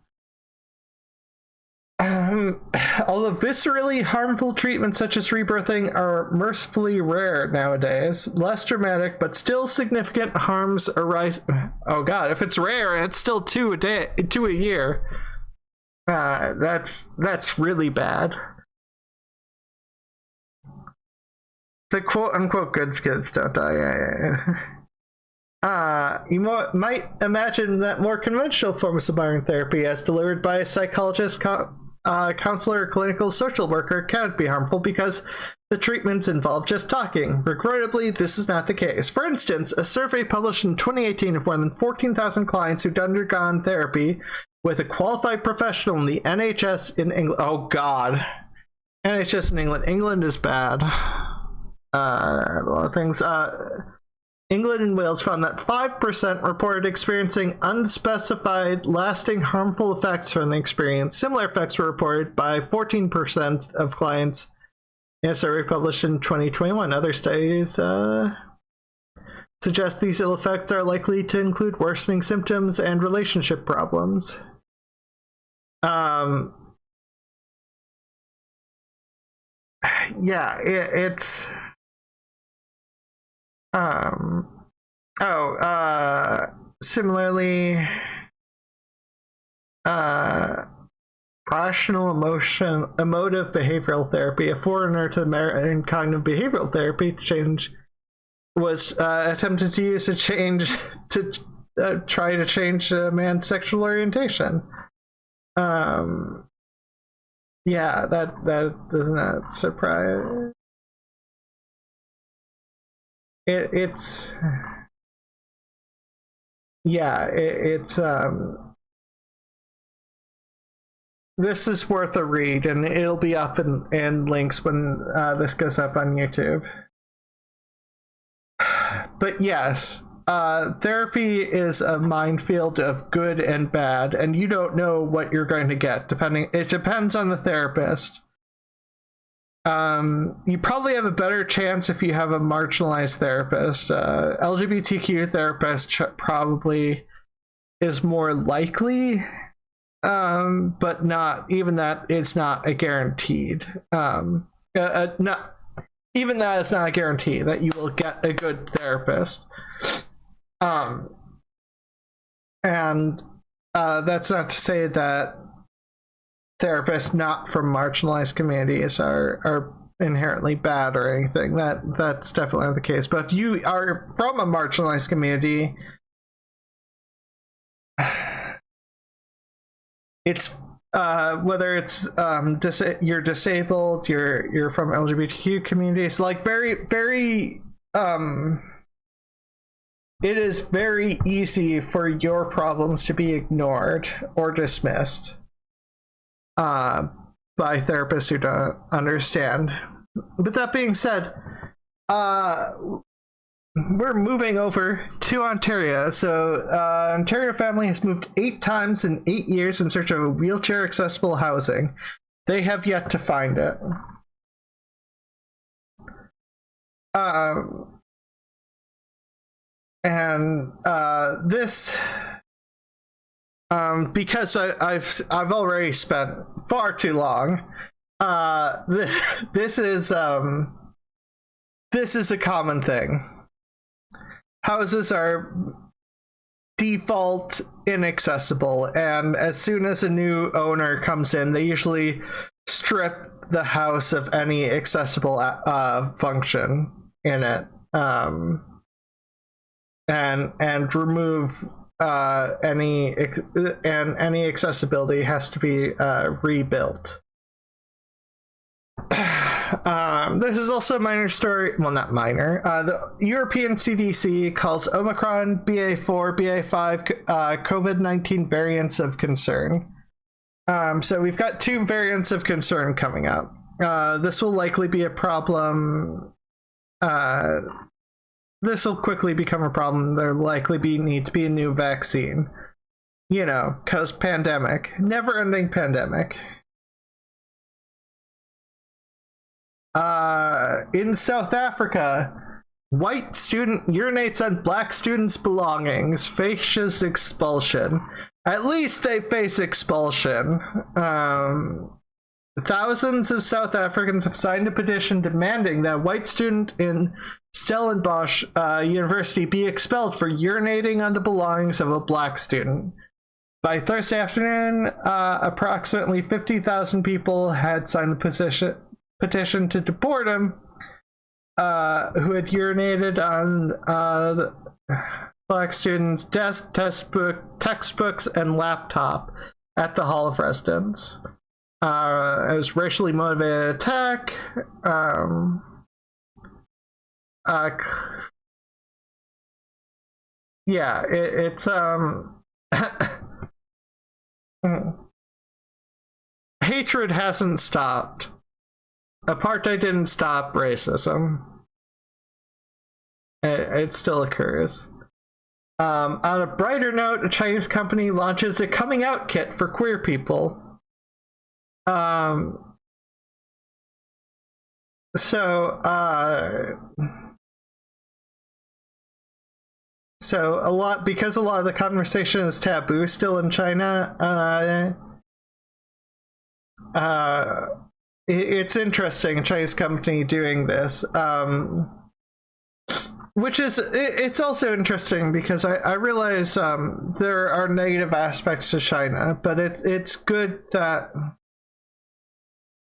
Although viscerally harmful treatments such as rebirthing are mercifully rare nowadays, less dramatic but still significant harms arise. Oh god, if it's rare, it's still two a year. That's really bad. The quote-unquote good kids don't die. You might imagine that more conventional forms of modern therapy, as delivered by a psychologist, counselor, or clinical social worker, cannot be harmful because the treatments involve just talking. Regrettably, this is not the case. For instance, a survey published in 2018 of more than 14,000 clients who'd undergone therapy with a qualified professional in the NHS in England. Oh god. NHS in England. England is bad. A lot of things. England and Wales found that 5% reported experiencing unspecified, lasting harmful effects from the experience. Similar effects were reported by 14% of clients in a survey published in 2021. Other studies suggest these ill effects are likely to include worsening symptoms and relationship problems. Yeah, it's... Similarly, rational emotive behavioral therapy, a forerunner to the American cognitive behavioral therapy change, was attempted to use a change to try to change a man's sexual orientation. Yeah, that does not surprise. It's this is worth a read, and it'll be up in links when this goes up on YouTube. But yes, therapy is a minefield of good and bad, and you don't know what you're going to get. It depends on the therapist. You probably have a better chance if you have a marginalized therapist. LGBTQ therapist probably is more likely, but not even that is not a guaranteed. Not even that is not a guarantee that you will get a good therapist. And that's not to say that therapists not from marginalized communities are inherently bad or anything. That's definitely not the case. But if you are from a marginalized community, it's whether it's you're disabled, you're from LGBTQ communities, like very it is very easy for your problems to be ignored or dismissed by therapists who don't understand. But that being said, we're moving over to Ontario. So Ontario family has moved 8 times in 8 years in search of wheelchair accessible housing. They have yet to find it. This because I've already spent far too long. This is a common thing. Houses are default inaccessible, and as soon as a new owner comes in, they usually strip the house of any accessible function in it, and remove any accessibility has to be rebuilt. This is also a minor story. Well, not minor. The European CDC calls Omicron, BA4, BA5 COVID-19 variants of concern. So we've got 2 variants of concern coming up. This will likely be a problem. This will quickly become a problem. There likely need to be a new vaccine. You know, because pandemic. Never-ending pandemic. In South Africa, white student urinates on black students' belongings, faces expulsion. At least they face expulsion. Thousands of South Africans have signed a petition demanding that a white student in Stellenbosch University be expelled for urinating on the belongings of a black student. By Thursday afternoon, approximately 50,000 people had signed the petition to deport him, who had urinated on the black students' desk, textbooks, and laptop at the Hall of Residence. It was racially motivated attack. It's hatred hasn't stopped. Apartheid didn't stop racism. It still occurs. On a brighter note, a Chinese company launches a coming out kit for queer people. So a lot of the conversation is taboo still in China. It's interesting, a Chinese company doing this. Which is, it's also interesting because I realize there are negative aspects to China, but it's good that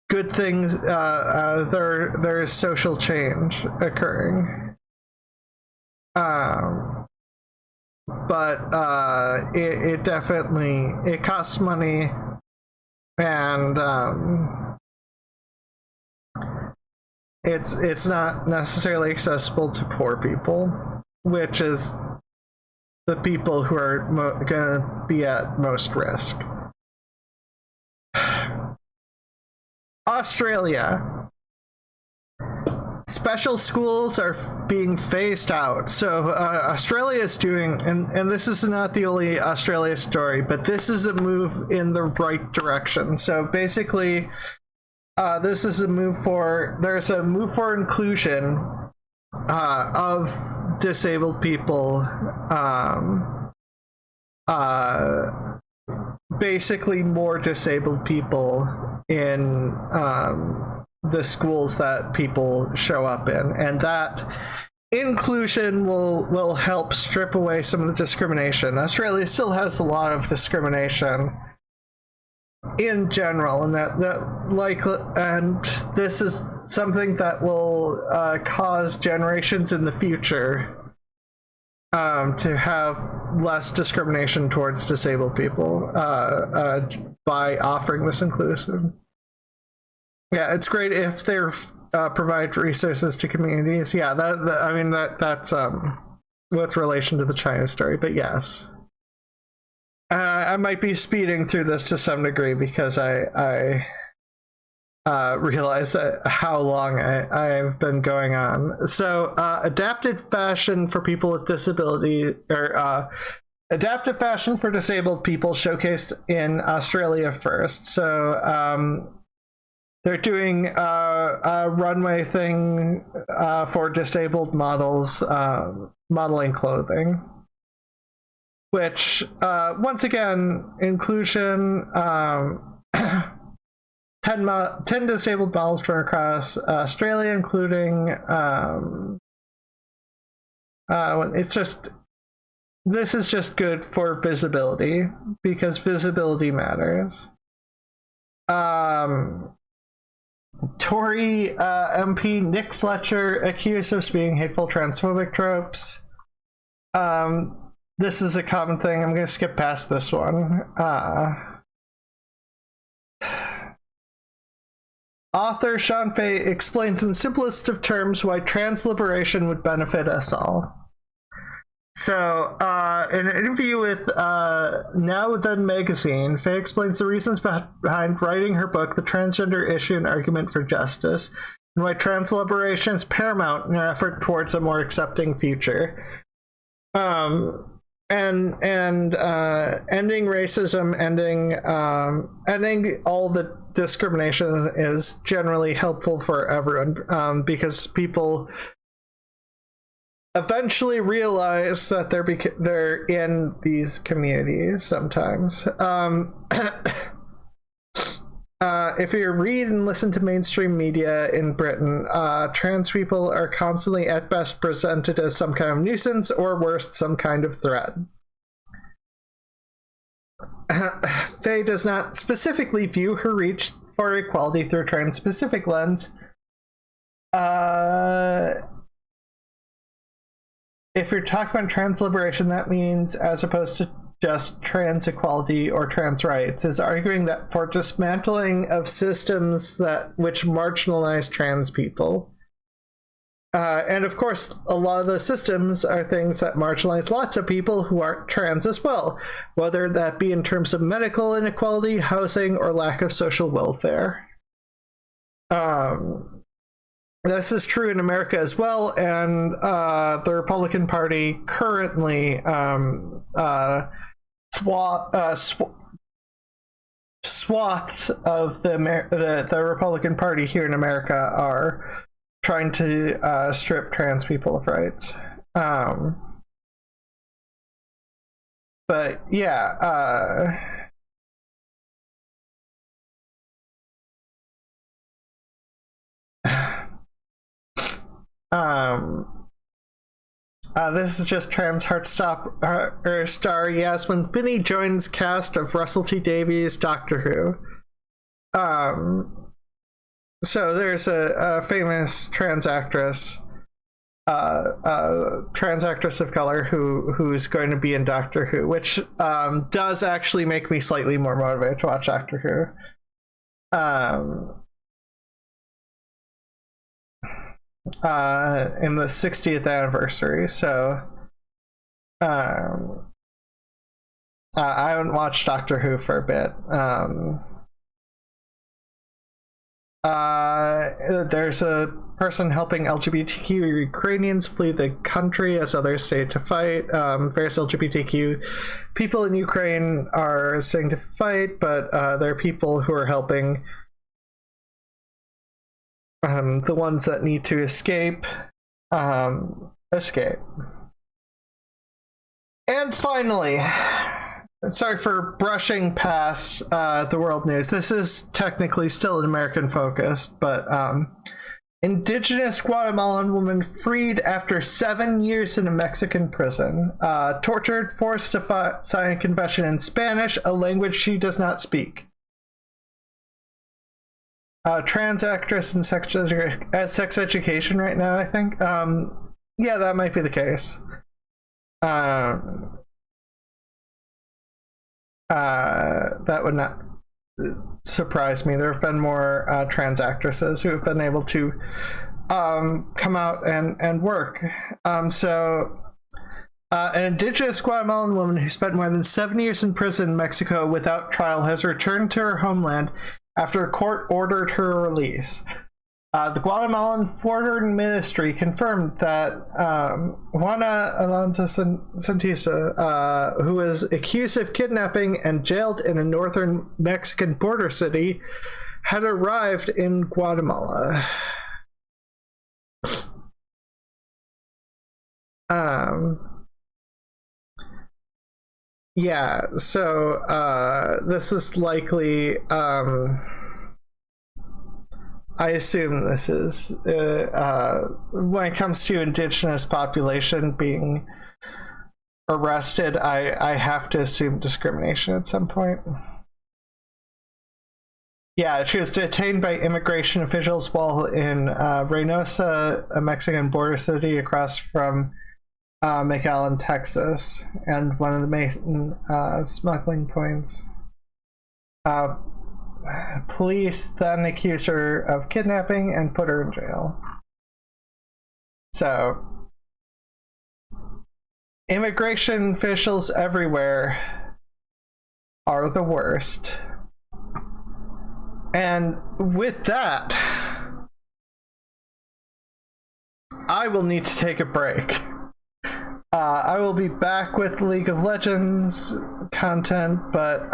good things, there is social change occurring. But it definitely, it costs money, and it's not necessarily accessible to poor people, which is the people who are gonna be at most risk. Australia. Special schools are being phased out. So Australia is doing, and this is not the only Australia story, but this is a move in the right direction. So basically, this is there's a move for inclusion of disabled people. Basically more disabled people in the schools that people show up in, and that inclusion will help strip away some of the discrimination. Australia still has a lot of discrimination in general, and and this is something that will cause generations in the future to have less discrimination towards disabled people by offering this inclusion. Yeah, it's great if they provide resources to communities. Yeah, that's with relation to the China story, but yes. I might be speeding through this to some degree because I realize how long I've been going on. So, adapted fashion for people with disability, or adapted fashion for disabled people showcased in Australia first. So, they're doing a runway thing for disabled models, modeling clothing. Which, once again, inclusion, 10 disabled models from across Australia, including, this is just good for visibility, because visibility matters. Tory MP Nick Fletcher accused of spewing hateful transphobic tropes. This is a common thing. I'm going to skip past this one. Author Sean Fay explains in simplest of terms why trans liberation would benefit us all. So, in an interview with Now Then magazine, Fay explains the reasons behind writing her book, The Transgender Issue and Argument for Justice, and why trans liberation is paramount in our effort towards a more accepting future. And ending racism, ending all the discrimination is generally helpful for everyone, because people eventually realize that they're in these communities sometimes. If you read and listen to mainstream media in Britain, trans people are constantly at best presented as some kind of nuisance, or worse, some kind of threat. Faye does not specifically view her reach for equality through a trans-specific lens. If you're talking about trans liberation, that means, as opposed to just trans equality or trans rights, is arguing that for dismantling of systems which marginalize trans people. And of course, a lot of the systems are things that marginalize lots of people who aren't trans as well, whether that be in terms of medical inequality, housing, or lack of social welfare. This is true in America as well, and the Republican Party currently swaths of the Republican Party here in America are trying to strip trans people of rights. But yeah, this is just trans Heartstopper star Yasmin Finney joins cast of Russell T Davies' Doctor Who. So there's a famous trans actress of color who's going to be in Doctor Who, which does actually make me slightly more motivated to watch Doctor Who. In the 60th anniversary, so I haven't watched Doctor Who for a bit. There's a person helping LGBTQ Ukrainians flee the country as others stay to fight. Various LGBTQ people in Ukraine are staying to fight, but there are people who are helping the ones that need to escape. Escape. And finally, sorry for brushing past the world news. This is technically still an American focus, but indigenous Guatemalan woman freed after 7 years in a Mexican prison, tortured, forced to sign a confession in Spanish, a language she does not speak. Trans actress in sex education right now, I think. Yeah, that might be the case. That would not surprise me. There have been more trans actresses who have been able to come out and work. So an indigenous Guatemalan woman who spent more than 7 years in prison in Mexico without trial has returned to her homeland after a court ordered her release. The Guatemalan Foreign Ministry confirmed that Juana Alonso Santisa, who was accused of kidnapping and jailed in a northern Mexican border city, had arrived in Guatemala. Yeah, so this is likely I assume this is when it comes to indigenous population being arrested, I have to assume discrimination at some point. Yeah, she was detained by immigration officials while in Reynosa, a Mexican border city across from McAllen, Texas, and one of the main smuggling points. Police then accused her of kidnapping and put her in jail. So, immigration officials everywhere are the worst. And with that, I will need to take a break. I will be back with League of Legends content, but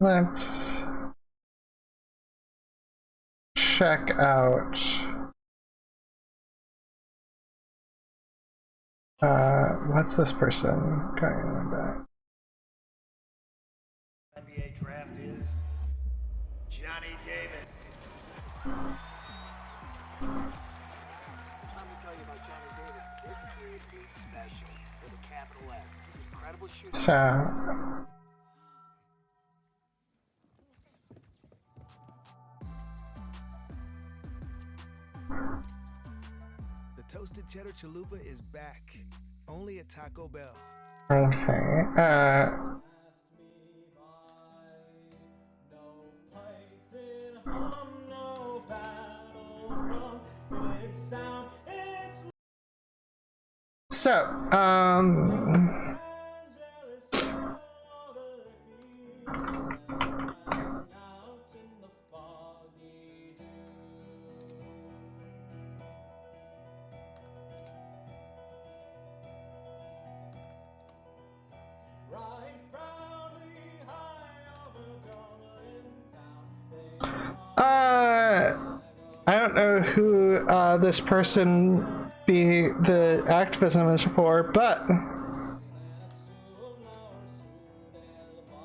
Let's check out what's this person going back? NBA draft is Johnny Davis. Let me tell you about Johnny Davis. This kid is special with a capital S. He's an incredible shooter. So The toasted cheddar chalupa is back, only at Taco Bell. okay, so I don't know who this person the activism is for, but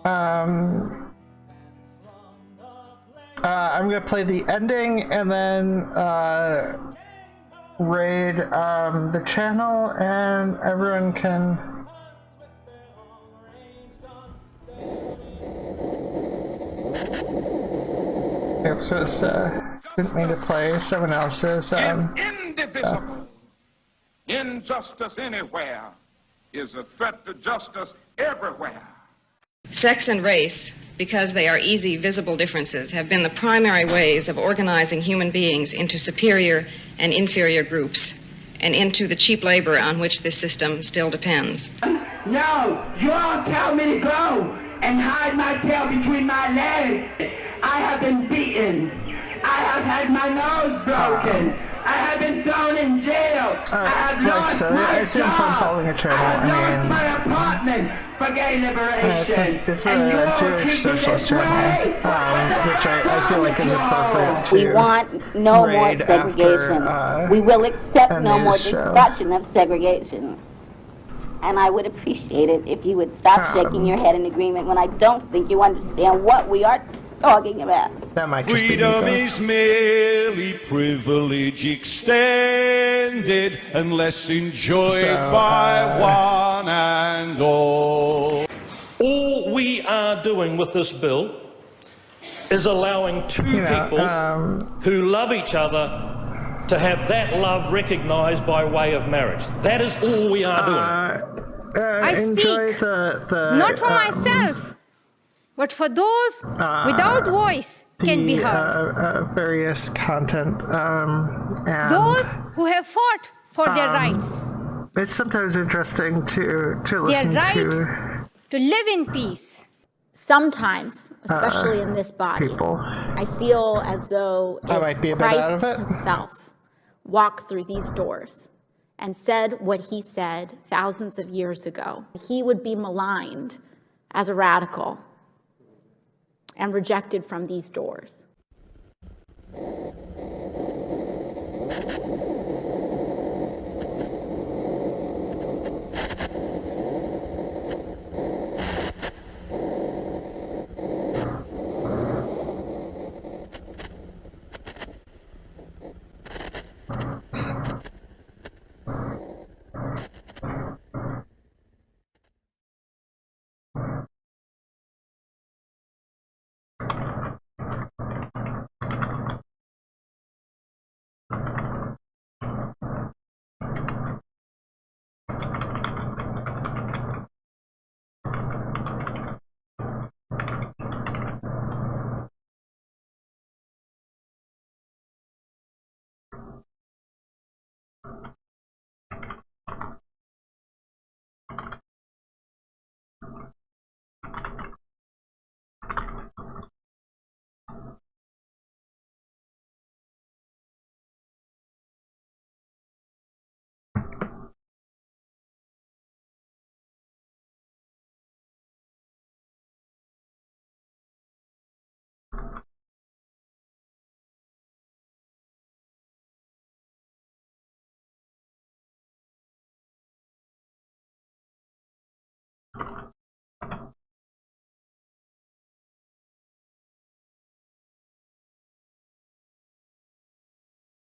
I'm gonna play the ending and then raid the channel, and everyone can. Oops, was didn't mean to play someone else's. Indivisible. Injustice anywhere is a threat to justice everywhere. Sex and race, because they are easy, visible differences, have been the primary ways of organizing human beings into superior and inferior groups, and into the cheap labor on which this system still depends. No, you all tell me to go and hide my tail between my legs. I have been beaten. I have had my nose broken. I have been thrown in jail. I have lost my I assume job. from following a channel, I have lost mean, my apartment for gay liberation. it's And you a all Jewish treat me socialist this way. channel, which I feel like is appropriate to We want no more raid segregation. after, We will accept a no more news show. discussion of segregation. And I would appreciate it if you would stop shaking your head in agreement when I don't think you understand what we are talking about. That might just be Freedom Nico. is merely privilege extended unless enjoyed by one and all. All we are doing with this bill is allowing two people who love each other to have that love recognised by way of marriage. That is all we are doing. I enjoy speak the not for myself, but for those without voice can be heard. Various content, and Those who have fought for their rights, it's sometimes interesting to their listen right to live in peace. Sometimes, especially in this body, people. I feel as though I might be a if bit out of Christ it. himself walked through these doors and said what he said thousands of years ago, he would be maligned as a radical and rejected from these doors.